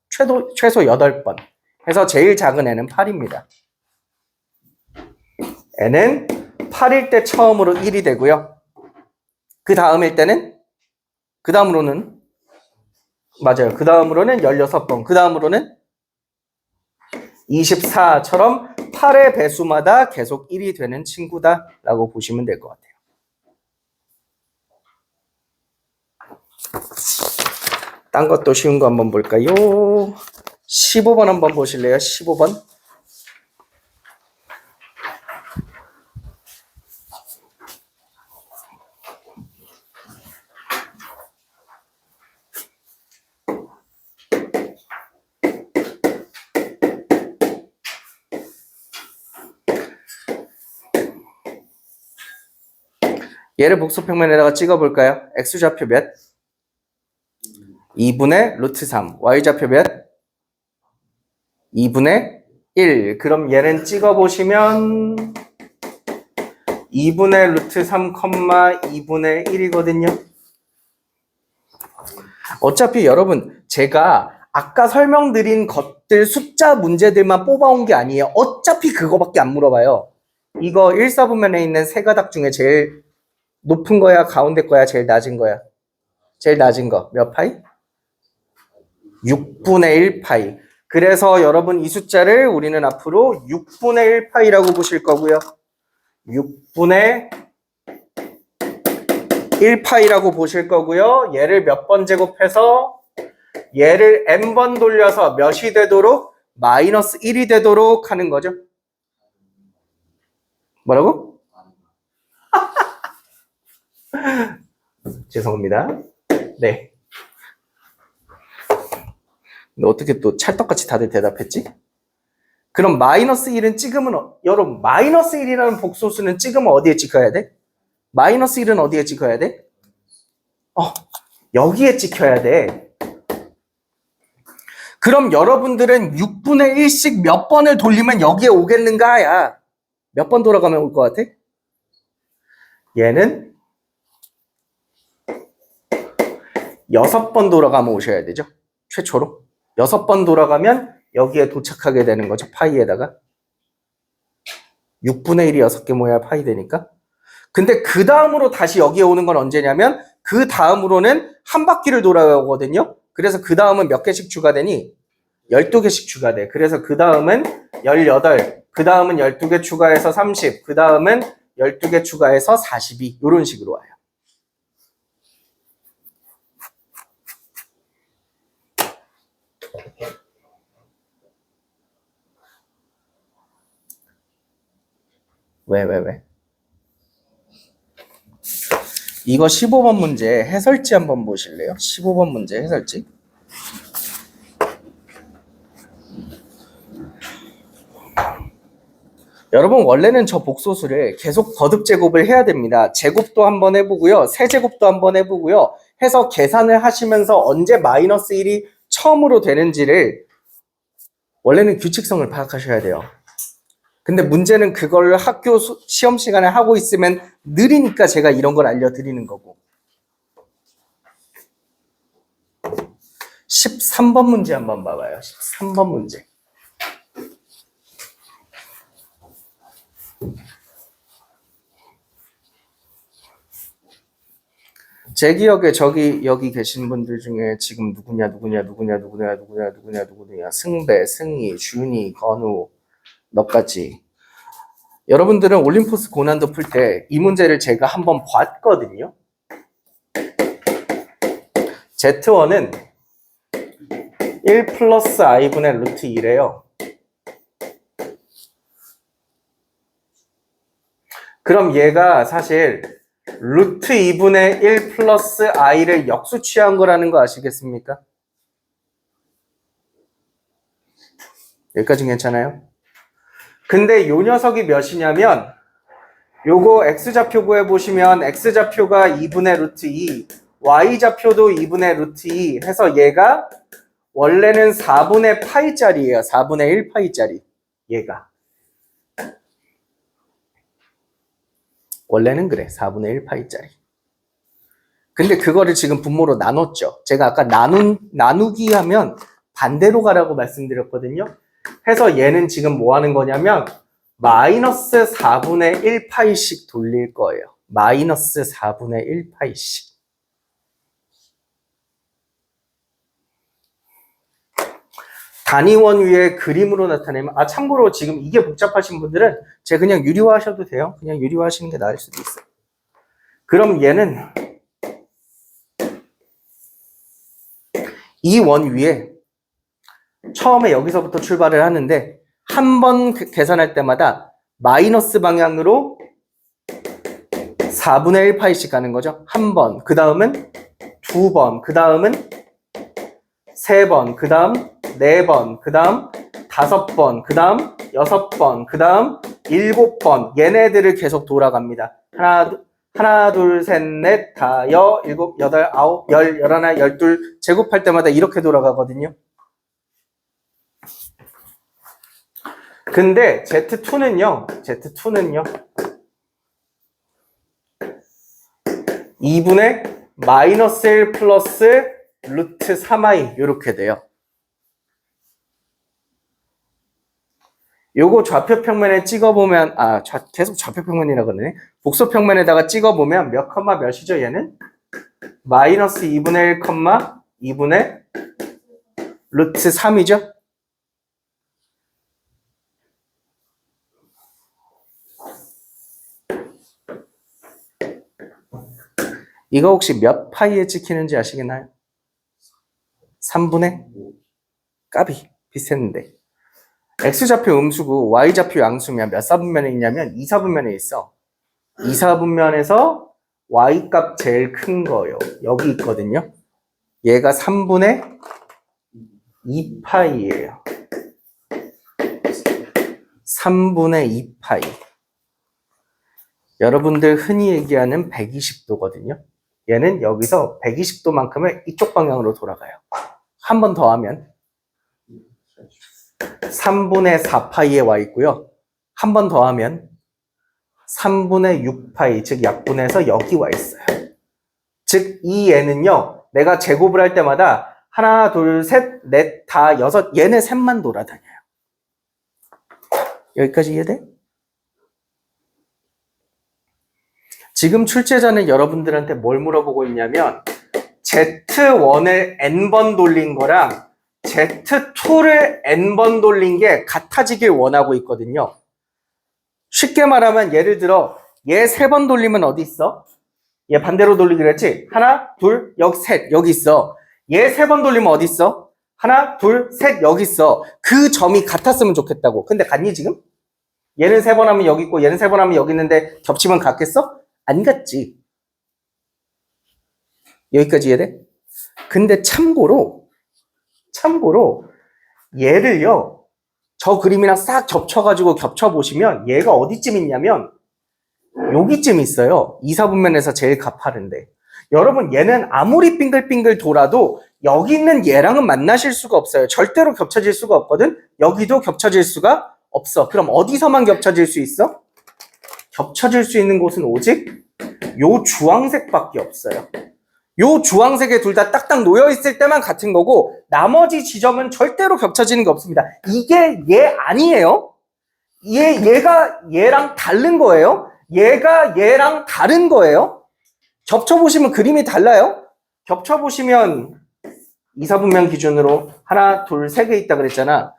최소 8번. 해서 제일 작은 애는 8입니다. n은 8일 때 처음으로 1이 되고요. 그 다음일 때는? 그 다음으로는? 맞아요. 그 다음으로는 16번. 그 다음으로는 24처럼 8의 배수마다 계속 1이 되는 친구다 라고 보시면 될 것 같아요. 딴 것도 쉬운 거 한번 볼까요? 15번 한번 보실래요? 15번. 얘를 복소평면에다가 찍어볼까요? x좌표 몇? 2분의 루트 3. y좌표 몇? 2분의 1. 그럼 얘는 찍어보시면 2분의 루트 3, 2분의 1이거든요. 어차피 여러분 제가 아까 설명드린 것들 숫자 문제들만 뽑아온 게 아니에요. 어차피 그거밖에 안 물어봐요. 이거 1사분면에 있는 세 가닥 중에 제일 높은 거야? 가운데 거야? 제일 낮은 거야? 제일 낮은 거. 몇 파이? 6분의 1 파이. 그래서 여러분 이 숫자를 우리는 앞으로 6분의 1 파이라고 보실 거고요. 6분의 1 파이라고 보실 거고요. 얘를 몇 번 제곱해서 얘를 n번 돌려서 몇이 되도록? 마이너스 1이 되도록 하는 거죠. 뭐라고? 죄송합니다. 네. 근데 어떻게 또 찰떡같이 다들 대답했지? 그럼 마이너스 1은 찍으면 여러분 마이너스 1이라는 복소수는 찍으면 어디에 찍혀야 돼? 마이너스 1은 어디에 찍혀야 돼? 여기에 찍혀야 돼. 그럼 여러분들은 6분의 1씩 몇 번을 돌리면 여기에 오겠는가야? 몇 번 돌아가면 올 것 같아? 얘는 6번 돌아가면 오셔야 되죠. 최초로. 6번 돌아가면 여기에 도착하게 되는 거죠. 파이에다가. 6분의 1이 6개 모여야 파이 되니까. 근데 그 다음으로 다시 여기에 오는 건 언제냐면 그 다음으로는 한 바퀴를 돌아야 오거든요. 그래서 그 다음은 몇 개씩 추가되니? 12개씩 추가돼. 그래서 그 다음은 18, 그 다음은 12개 추가해서 30, 그 다음은 12개 추가해서 42 이런 식으로 와요. 왜? 이거 15번 문제 해설지 한번 보실래요? 15번 문제 해설지. 여러분 원래는 저 복소수를 계속 거듭 제곱을 해야 됩니다. 제곱도 한번 해보고요. 세제곱도 한번 해보고요. 해서 계산을 하시면서 언제 마이너스 1이 처음으로 되는지를 원래는 규칙성을 파악하셔야 돼요. 근데 문제는 그걸 학교 시험 시간에 하고 있으면 느리니까 제가 이런 걸 알려드리는 거고. 13번 문제 한번 봐봐요. 13번 문제. 제 기억에 여기 계신 분들 중에 지금 누구냐 승배, 승희, 준이, 건우 너까지 여러분들은 올림포스 고난도 풀 때 이 문제를 제가 한번 봤거든요. Z1은 1 플러스 i분의 루트 2래요. 그럼 얘가 사실 루트 2분의 1 플러스 i를 역수 취한 거라는 거 아시겠습니까? 여기까지 괜찮아요? 근데 요 녀석이 몇이냐면 요거 x좌표 구해보시면 x좌표가 2분의 루트 2 y좌표도 2분의 루트 2 해서 얘가 원래는 4분의 파이짜리예요. 4분의 1 파이짜리 얘가 원래는 그래. 4분의 1 파이짜리. 근데 그거를 지금 분모로 나눴죠. 제가 아까 나누기 하면 반대로 가라고 말씀드렸거든요. 해서 얘는 지금 뭐 하는 거냐면 마이너스 4분의 1 파이씩 돌릴 거예요. 마이너스 4분의 1 파이씩. 단위원 위에 그림으로 나타내면 참고로 지금 이게 복잡하신 분들은 제가 그냥 유리화 하셔도 돼요. 그냥 유리화 하시는 게 나을 수도 있어요. 그럼 얘는 이 원 위에 처음에 여기서부터 출발을 하는데 한 번 계산할 때마다 마이너스 방향으로 4분의 1 파이씩 가는 거죠. 한 번, 그 다음은 두 번, 그 다음은 세 번, 그 다음 4번, 그 다음 5번, 그 다음 6번, 그 다음 7번 얘네들을 계속 돌아갑니다. 하나, 둘, 셋, 넷, 다, 일곱, 여덟, 아홉, 열, 열하나, 열둘 제곱할 때마다 이렇게 돌아가거든요. 근데 Z2는요. 2분의 마이너스 1 플러스 루트 3i 이렇게 돼요. 요거 좌표평면에 찍어보면 계속 좌표평면이라 그러네. 복소평면에다가 찍어보면 몇 컴마 몇이죠 얘는? 마이너스 2분의 1 컴마 2분의 루트 3이죠? 이거 혹시 몇 파이에 찍히는지 아시겠나요? 3분의? 까비 비슷했는데 X좌표 음수고 Y좌표 양수면 몇 사분면에 있냐면 2사분면에 있어. 2사분면에서 Y값 제일 큰 거예요. 여기 있거든요. 얘가 3분의 2파이예요. 3분의 2파이. 여러분들 흔히 얘기하는 120도거든요. 얘는 여기서 120도만큼을 이쪽 방향으로 돌아가요. 한 번 더 하면 3분의 4파이에 와 있고요. 한 번 더 하면 3분의 6파이, 즉 약분해서 여기 와 있어요. 즉 이 얘는요. 내가 제곱을 할 때마다 하나, 둘, 셋, 넷, 다, 여섯, 얘네 셋만 돌아다녀요. 여기까지 이해돼? 지금 출제자는 여러분들한테 뭘 물어보고 있냐면 Z1을 n번 돌린 거랑 Z2를 n번 돌린 게 같아지길 원하고 있거든요. 쉽게 말하면 예를 들어 얘 3번 돌리면 어디 있어? 얘 반대로 돌리기로 했지? 하나, 둘, 여기 셋, 여기 있어. 얘 3번 돌리면 어디 있어? 하나, 둘, 셋, 여기 있어. 그 점이 같았으면 좋겠다고. 근데 같니 지금? 얘는 3번 하면 여기 있고 얘는 3번 하면 여기 있는데 겹치면 같겠어? 안 같지. 여기까지 이해돼? 근데 참고로 얘를요 저 그림이랑 싹 겹쳐가지고 겹쳐보시면 얘가 어디쯤 있냐면 여기쯤 있어요. 2사분면에서 제일 가파른데 여러분 얘는 아무리 빙글빙글 돌아도 여기 있는 얘랑은 만나실 수가 없어요. 절대로 겹쳐질 수가 없거든. 여기도 겹쳐질 수가 없어. 그럼 어디서만 겹쳐질 수 있어? 겹쳐질 수 있는 곳은 오직 요 주황색밖에 없어요. 요 주황색에 둘 다 딱딱 놓여있을 때만 같은 거고 나머지 지점은 절대로 겹쳐지는 게 없습니다. 이게 얘 아니에요. 얘가 얘랑 다른 거예요. 얘가 얘랑 다른 거예요. 겹쳐보시면 그림이 달라요. 겹쳐보시면 2사분면 기준으로 하나, 둘, 세 개 있다 그랬잖아.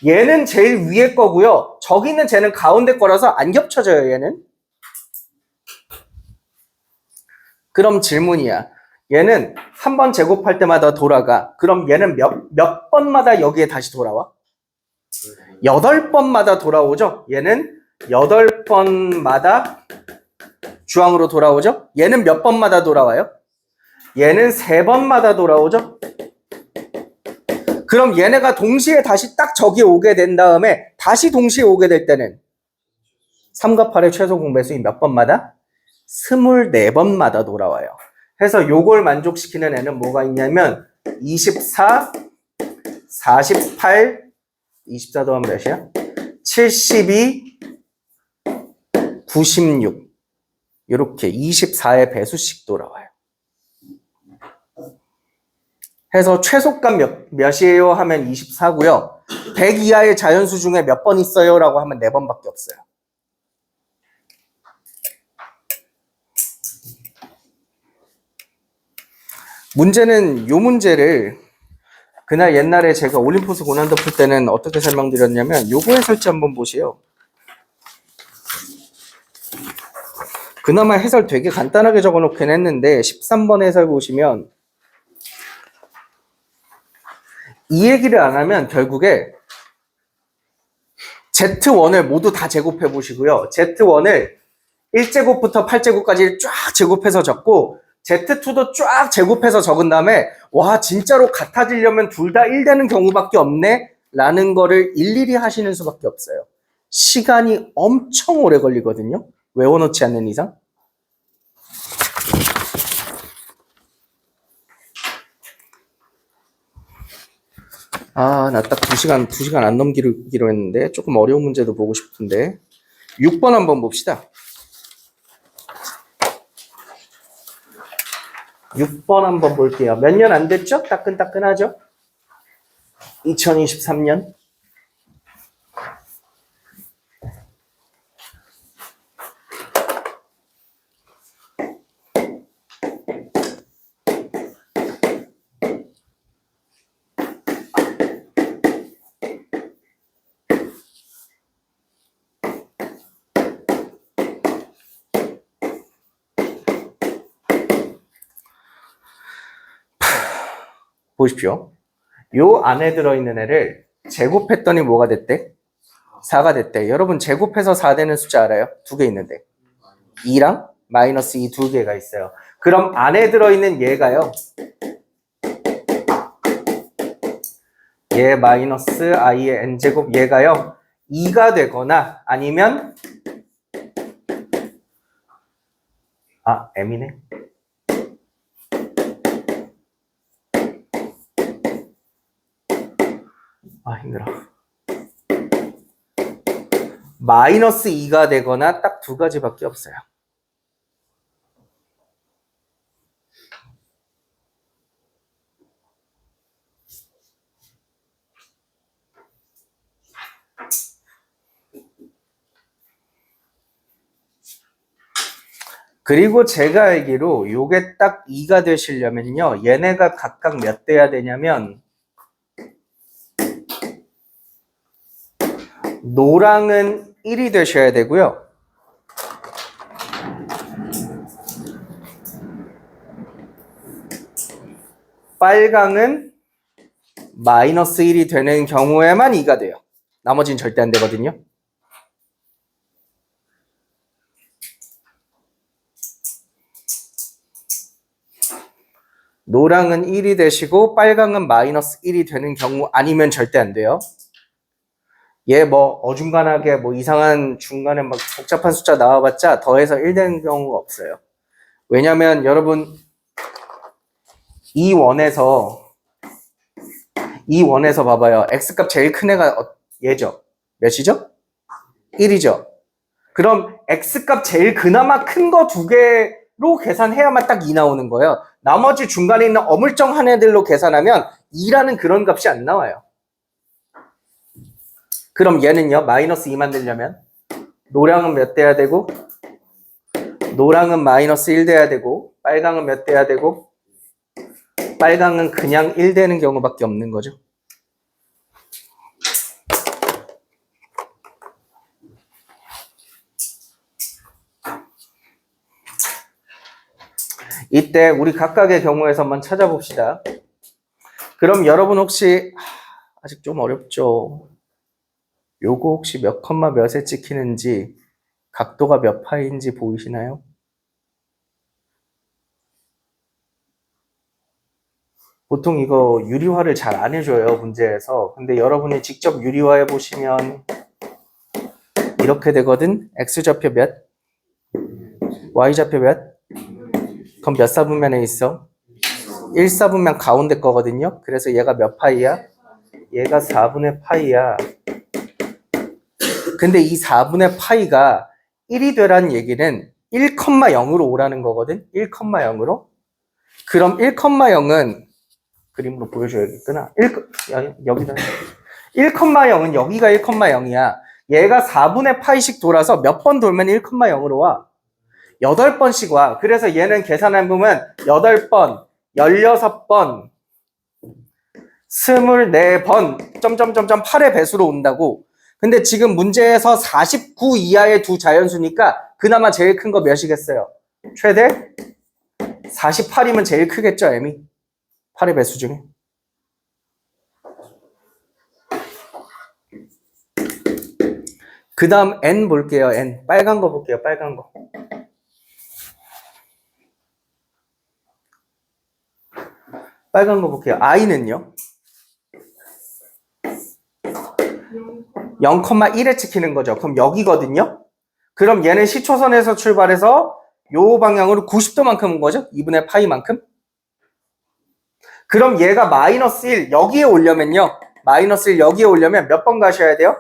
얘는 제일 위에 거고요. 저기 있는 쟤는 가운데 거라서 안 겹쳐져요, 얘는. 그럼 질문이야. 얘는 한 번 제곱할 때마다 돌아가. 그럼 얘는 몇 번마다 여기에 다시 돌아와? 8번마다 돌아오죠? 얘는 8번마다 주황으로 돌아오죠? 얘는 몇 번마다 돌아와요? 얘는 3번마다 돌아오죠? 그럼 얘네가 동시에 다시 딱 저기에 오게 된 다음에 다시 동시에 오게 될 때는 3과 8의 최소 공배수인 몇 번마다? 24번마다 돌아와요. 해서 요걸 만족시키는 애는 뭐가 있냐면 24, 48, 24 더하면 몇이야? 72, 96 이렇게 24의 배수씩 돌아와요. 해서 최소값 몇이에요? 하면 24고요. 100 이하의 자연수 중에 몇 번 있어요? 라고 하면 4번밖에 없어요. 문제는 요 문제를 그날 옛날에 제가 올림포스 고난도 풀 때는 어떻게 설명드렸냐면 요거 해설지 한번 보세요. 그나마 해설 되게 간단하게 적어놓긴 했는데 13번 해설 보시면 이 얘기를 안 하면 결국에 Z1을 모두 다 제곱해 보시고요. Z1을 1제곱부터 8제곱까지 쫙 제곱해서 적고 Z2도 쫙 제곱해서 적은 다음에 와 진짜로 같아지려면 둘 다 1 되는 경우밖에 없네 라는 거를 일일이 하시는 수밖에 없어요. 시간이 엄청 오래 걸리거든요. 외워놓지 않는 이상. 아, 나 딱 2시간 안 넘기기로 했는데 조금 어려운 문제도 보고 싶은데 6번 한번 봅시다. 6번 한번 볼게요. 몇 년 안 됐죠? 따끈따끈하죠? 2023년. 보십시오. 요 안에 들어있는 애를 제곱했더니 뭐가 됐대? 4가 됐대. 여러분 제곱해서 4 되는 숫자 알아요? 2개 있는데 2랑 마이너스 2 두 개가 있어요. 그럼 안에 들어있는 얘가요. 얘 마이너스 i의 n제곱 얘가요. 2가 되거나 아니면 m이네. 힘들어. 마이너스 2가 되거나 딱 두 가지밖에 없어요. 그리고 제가 알기로 요게 딱 2가 되시려면요. 얘네가 각각 몇 돼야 되냐면 노랑은 1이 되셔야 되고요. 빨강은 마이너스 1이 되는 경우에만 2가 돼요. 나머지는 절대 안 되거든요. 노랑은 1이 되시고 빨강은 마이너스 1이 되는 경우 아니면 절대 안 돼요. 얘 뭐 어중간하게 뭐 이상한 중간에 막 복잡한 숫자 나와봤자 더해서 1 되는 경우가 없어요. 왜냐면 여러분 이 원에서 봐봐요. x값 제일 큰 애가 얘죠. 몇이죠? 1이죠. 그럼 x값 제일 그나마 큰 거 두 개로 계산해야만 딱 2 나오는 거예요. 나머지 중간에 있는 어물쩡한 애들로 계산하면 2라는 그런 값이 안 나와요. 그럼 얘는요, 마이너스 2 만들려면 노랑은 몇 돼야 되고, 노랑은 마이너스 1 돼야 되고, 빨강은 몇 돼야 되고, 빨강은 그냥 1 되는 경우밖에 없는 거죠. 이때 우리 각각의 경우에서 한번 찾아봅시다. 그럼 여러분 혹시 아직 좀 어렵죠? 요거 혹시 몇 컴마 몇에 찍히는지 각도가 몇 파인지 보이시나요? 보통 이거 유리화를 잘 안 해줘요, 문제에서. 근데 여러분이 직접 유리화해 보시면 이렇게 되거든. x좌표 몇? y좌표 몇? 그럼 몇 사분면에 있어? 1사분면 가운데 거거든요. 그래서 얘가 몇 파이야? 얘가 4분의 파이야. 근데 이 4분의 파이가 1이 되라는 얘기는 1,0으로 오라는 거거든. 1,0으로. 그럼 1,0은 그림으로 보여줘야겠구나. 여기다. 1,0은 여기가 1,0이야. 얘가 4분의 파이씩 돌아서 몇 번 돌면 1,0으로 와? 8번씩 와. 그래서 얘는 계산해보면 8번, 16번, 24번, 점점점점 8의 배수로 온다고. 근데 지금 문제에서 49 이하의 두 자연수니까 그나마 제일 큰 거 몇이겠어요? 최대? 48이면 제일 크겠죠, m이? 8의 배수 중에. 그 다음 n 볼게요, n. 빨간 거 볼게요, 빨간 거. 빨간 거 볼게요. i는요? 0,1에 찍히는 거죠. 그럼 여기거든요. 그럼 얘는 시초선에서 출발해서 요 방향으로 90도만큼인 거죠. 2분의 파이만큼. 그럼 얘가 마이너스 1 여기에 오려면요. 마이너스 1 여기에 오려면 몇 번 가셔야 돼요?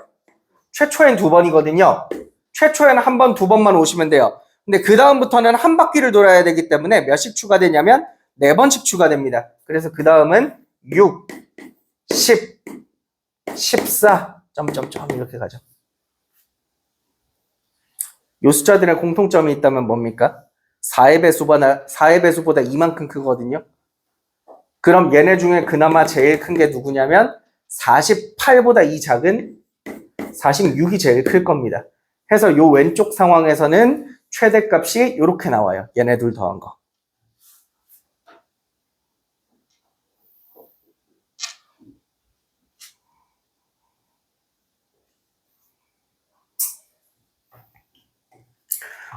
최초엔 2번이거든요. 최초에는 한 번, 2번만 오시면 돼요. 근데 그 다음부터는 한 바퀴를 돌아야 되기 때문에 몇씩 추가되냐면 4번씩 추가됩니다. 그래서 그 다음은 6, 10, 14, 점점점 이렇게 가죠. 요 숫자들의 공통점이 있다면 뭡니까? 4의 배수보다 이만큼 크거든요. 그럼 얘네 중에 그나마 제일 큰 게 누구냐면 48보다 이 작은 46이 제일 클 겁니다. 해서 요 왼쪽 상황에서는 최대값이 이렇게 나와요. 얘네 둘 더한 거.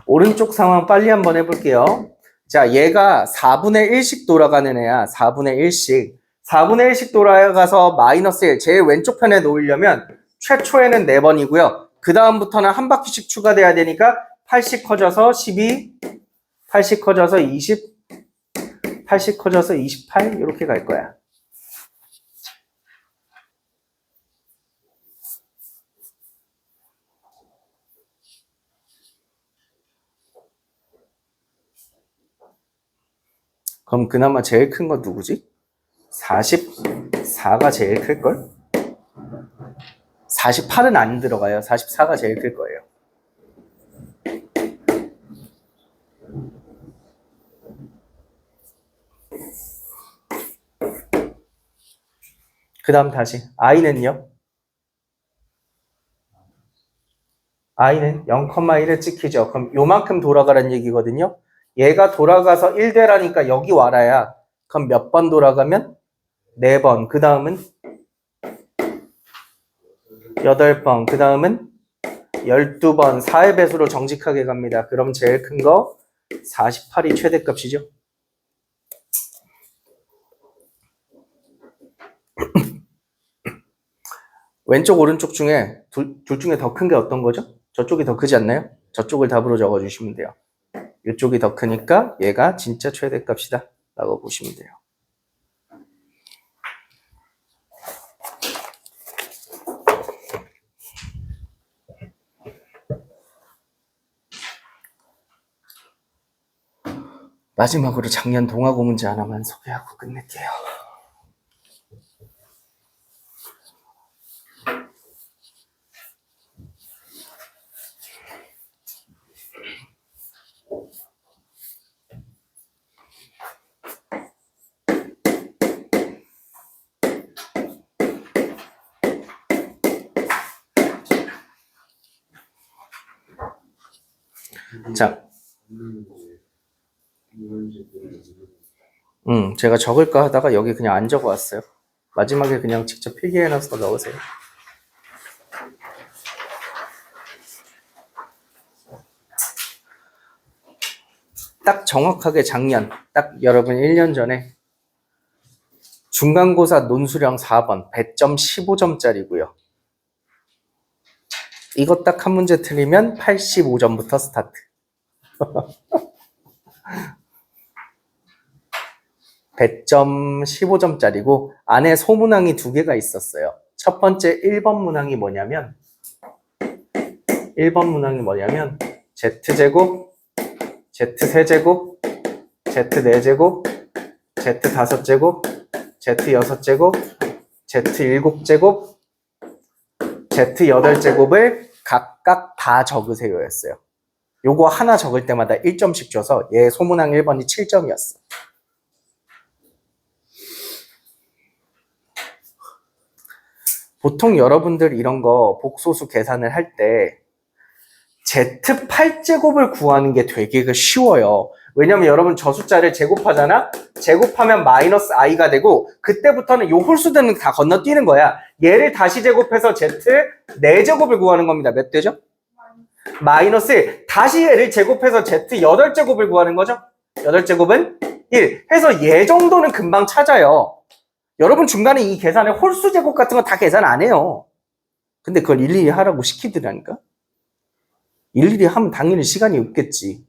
오른쪽 상황 빨리 한번 해볼게요. 자, 얘가 4분의 1씩 돌아가는 애야. 4분의 1씩. 4분의 1씩 돌아가서 마이너스 1. 제일 왼쪽 편에 놓으려면 최초에는 4번이고요. 그 다음부터는 한 바퀴씩 추가돼야 되니까 8씩 커져서 12, 8씩 커져서 20, 8씩 커져서 28 이렇게 갈 거야. 그럼 그나마 제일 큰 건 누구지? 44가 제일 클걸? 48은 안 들어가요. 44가 제일 클 거예요. 그 다음 다시 i는요? i는 0,1을 찍히죠. 그럼 요만큼 돌아가라는 얘기거든요. 얘가 돌아가서 1대라니까 여기 와라야. 그럼 몇 번 돌아가면? 4번. 그 다음은 8번. 그 다음은 12번. 4의 배수로 정직하게 갑니다. 그럼 제일 큰 거 48이 최대값이죠. 왼쪽 오른쪽 중에 둘 중에 더 큰 게 어떤 거죠? 저쪽이 더 크지 않나요? 저쪽을 답으로 적어주시면 돼요. 이쪽이 더 크니까 얘가 진짜 최대값이다 라고 보시면 돼요. 마지막으로 작년 동화고 문제 하나만 소개하고 끝낼게요. 자, 제가 적을까 하다가 여기 그냥 안 적어왔어요. 마지막에 그냥 직접 필기해놔서 넣으세요. 딱 정확하게 작년, 딱 여러분 1년 전에 중간고사 논술형 4번, 배점 15점짜리고요. 이거 딱 한 문제 틀리면 85점부터 스타트. 배점 15점짜리고 안에 소문항이 2개가 있었어요. 첫 번째 1번 문항이 뭐냐면 Z제곱, Z3제곱, Z4제곱, Z5제곱, Z6제곱, Z7제곱, Z8제곱을 각각 다 적으세요 였어요. 요거 하나 적을 때마다 1점씩 줘서 얘 소문항 1번이 7점이었어. 보통 여러분들 이런 거 복소수 계산을 할 때 Z8제곱을 구하는 게 되게 쉬워요. 왜냐면 여러분 저 숫자를 제곱하잖아? 제곱하면 마이너스 i가 되고 그때부터는 요 홀수들은 다 건너뛰는 거야. 얘를 다시 제곱해서 Z4제곱을 구하는 겁니다. 몇 되죠? 마이너스 다시 얘를 제곱해서 Z8제곱을 구하는 거죠? 8제곱은 1 해서 얘 정도는 금방 찾아요. 여러분 중간에 이 계산에 홀수 제곱 같은 거 다 계산 안 해요. 근데 그걸 일일이 하라고 시키더라니까. 일일이 하면 당연히 시간이 없겠지.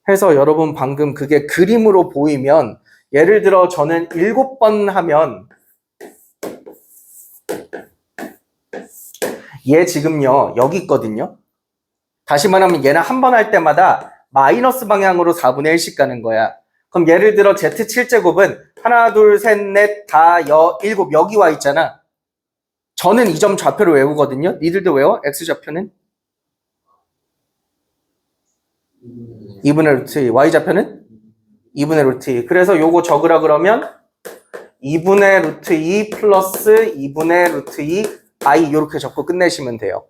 해서 여러분 방금 그게 그림으로 보이면 예를 들어 저는 7번 하면 얘 지금요 여기 있거든요. 다시 말하면 얘는 한 번 할 때마다 마이너스 방향으로 4분의 1씩 가는 거야. 그럼 예를 들어 Z7제곱은 하나 둘 셋 넷 다 일곱 여기 와 있잖아. 저는 이 점 좌표를 외우거든요. 니들도 외워? X좌표는? 2분의 루트 2. Y좌표는? 2분의 루트 2. 그래서 요거 적으라 그러면 2분의 루트 2 플러스 2분의 루트 2 I 이렇게 적고 끝내시면 돼요.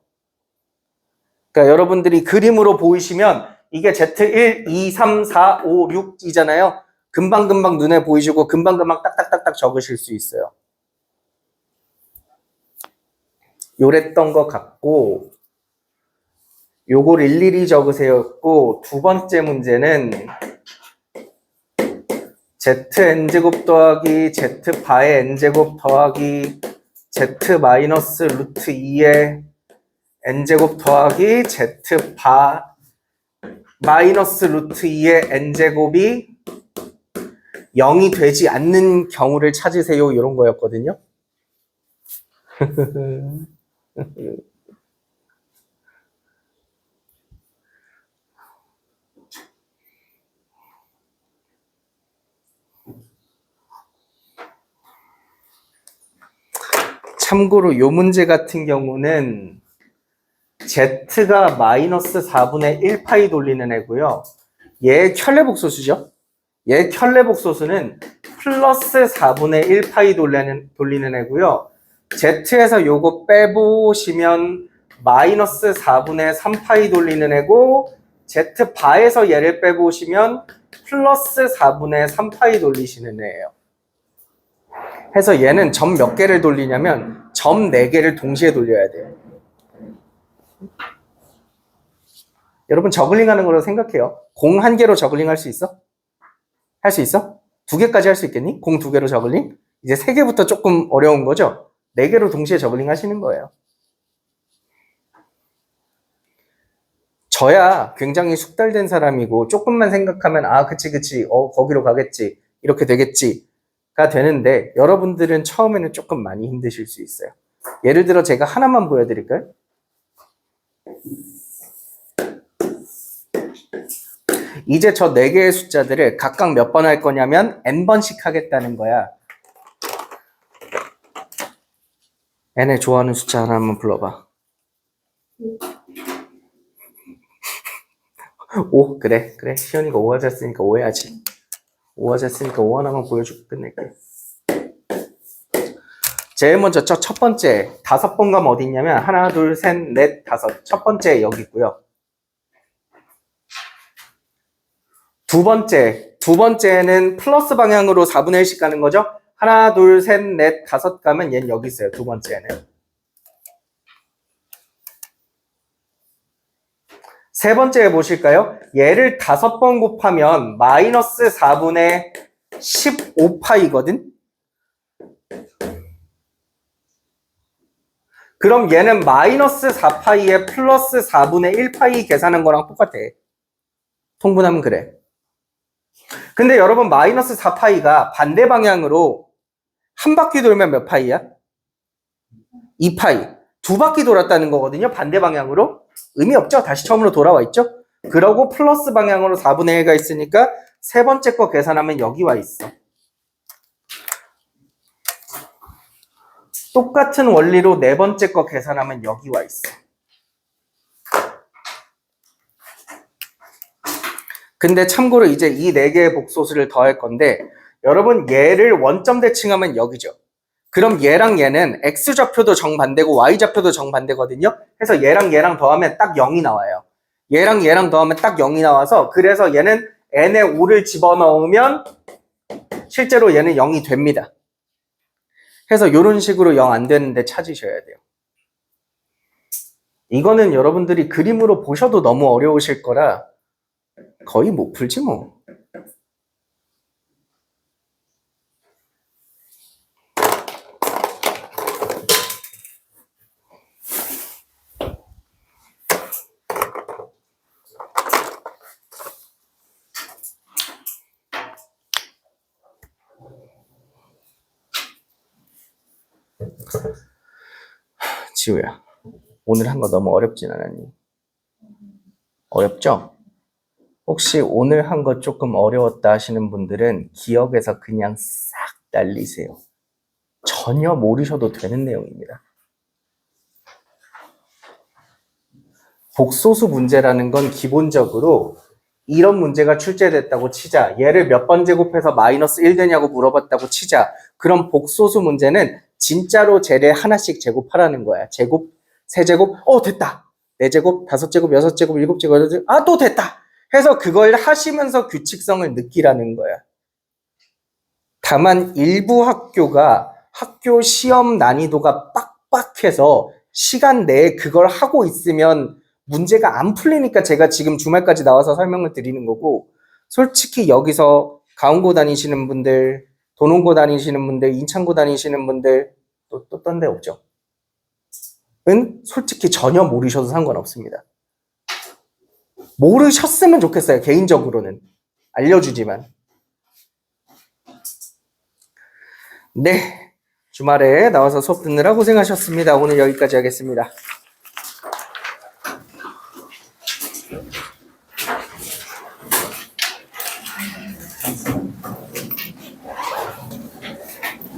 그러니까 여러분들이 그림으로 보이시면 이게 Z1, 2, 3, 4, 5, 6이잖아요. 금방금방 눈에 보이시고 금방금방 딱딱딱딱 적으실 수 있어요. 요랬던 것 같고 요걸 일일이 적으세요였고 두 번째 문제는 Zn제곱 더하기 Z바의 n제곱 더하기 Z 마이너스 루트 2의 n제곱 더하기 Z바 마이너스 루트 2의 n제곱이 0이 되지 않는 경우를 찾으세요. 이런 거였거든요. 참고로 이 문제 같은 경우는 Z가 마이너스 4분의 1파이 돌리는 애고요. 얘 켤레복소수죠. 얘 켤레복소수는 플러스 4분의 1파이 돌리는 애고요. Z에서 요거 빼보시면 마이너스 4분의 3파이 돌리는 애고 Z바에서 얘를 빼보시면 플러스 4분의 3파이 돌리시는 애예요. 해서 얘는 점 몇 개를 돌리냐면 점 4개를 동시에 돌려야 돼요. 여러분 저글링 하는 거로 생각해요. 공 1개로 저글링 할 수 있어? 할 수 있어? 2개까지 할 수 있겠니? 공 2개로 저글링? 이제 3개부터 조금 어려운 거죠? 4개로 동시에 저글링 하시는 거예요. 저야 굉장히 숙달된 사람이고 조금만 생각하면 아 그치 거기로 가겠지 이렇게 되겠지가 되는데 여러분들은 처음에는 조금 많이 힘드실 수 있어요. 예를 들어 제가 하나만 보여드릴까요? 이제 저 4개의 숫자들을 각각 몇 번 할 거냐면 n번씩 하겠다는 거야. n의 좋아하는 숫자 하나 한번 불러봐. 5 그래 시연이가 5 하자으니까 5 해야지. 5 하자으니까 5 하나만 보여주고 끝낼게. 제일 먼저 첫 번째 5번 가면 어디 있냐면 하나 둘 셋 넷 다섯 첫 번째 여기 있고요. 두 번째는 플러스 방향으로 4분의 1씩 가는 거죠. 하나 둘 셋 넷 다섯 가면 얘는 여기 있어요. 두 번째는. 세 번째 보실까요? 얘를 5번 곱하면 마이너스 4분의 15파이거든. 그럼 얘는 마이너스 4파이에 플러스 4분의 1파이 계산한 거랑 똑같아. 통분하면 그래. 근데 여러분 마이너스 4파이가 반대 방향으로 한 바퀴 돌면 몇 파이야? 2파이. 2바퀴 돌았다는 거거든요. 반대 방향으로. 의미 없죠? 다시 처음으로 돌아와 있죠? 그러고 플러스 방향으로 4분의 1가 있으니까 세 번째 거 계산하면 여기 와 있어. 똑같은 원리로 네 번째 거 계산하면 여기 와 있어. 근데 참고로 이제 이 4개의 복소수를 더할 건데 여러분 얘를 원점 대칭하면 여기죠. 그럼 얘랑 얘는 X좌표도 정반대고 Y좌표도 정반대거든요. 그래서 얘랑 더하면 딱 0이 나와요. 얘랑 더하면 딱 0이 나와서 그래서 얘는 n에 5를 집어넣으면 실제로 얘는 0이 됩니다. 그래서 이런 식으로 0 안 되는데 찾으셔야 돼요. 이거는 여러분들이 그림으로 보셔도 너무 어려우실 거라 거의 못 풀지 뭐. 지우야, 오늘 한 거 너무 어렵진 않았니? 어렵죠? 혹시 오늘 한 거 조금 어려웠다 하시는 분들은 기억에서 그냥 싹 날리세요. 전혀 모르셔도 되는 내용입니다. 복소수 문제라는 건 기본적으로 이런 문제가 출제됐다고 치자. 얘를 몇 번 제곱해서 마이너스 1 되냐고 물어봤다고 치자. 그럼 복소수 문제는 진짜로 쟤를 하나씩 제곱하라는 거야. 제곱, 세제곱, 됐다. 4제곱, 5제곱, 6제곱, 7제곱, 8제곱, 또 됐다. 해서 그걸 하시면서 규칙성을 느끼라는 거야. 다만 일부 학교가 학교 시험 난이도가 빡빡해서 시간 내에 그걸 하고 있으면 문제가 안 풀리니까 제가 지금 주말까지 나와서 설명을 드리는 거고, 솔직히 여기서 가운고 다니시는 분들, 도농고 다니시는 분들, 인창고 다니시는 분들, 또 딴 데 없죠? 은 솔직히 전혀 모르셔도 상관없습니다. 모르셨으면 좋겠어요. 개인적으로는. 알려주지만. 네. 주말에 나와서 수업 듣느라 고생하셨습니다. 오늘 여기까지 하겠습니다.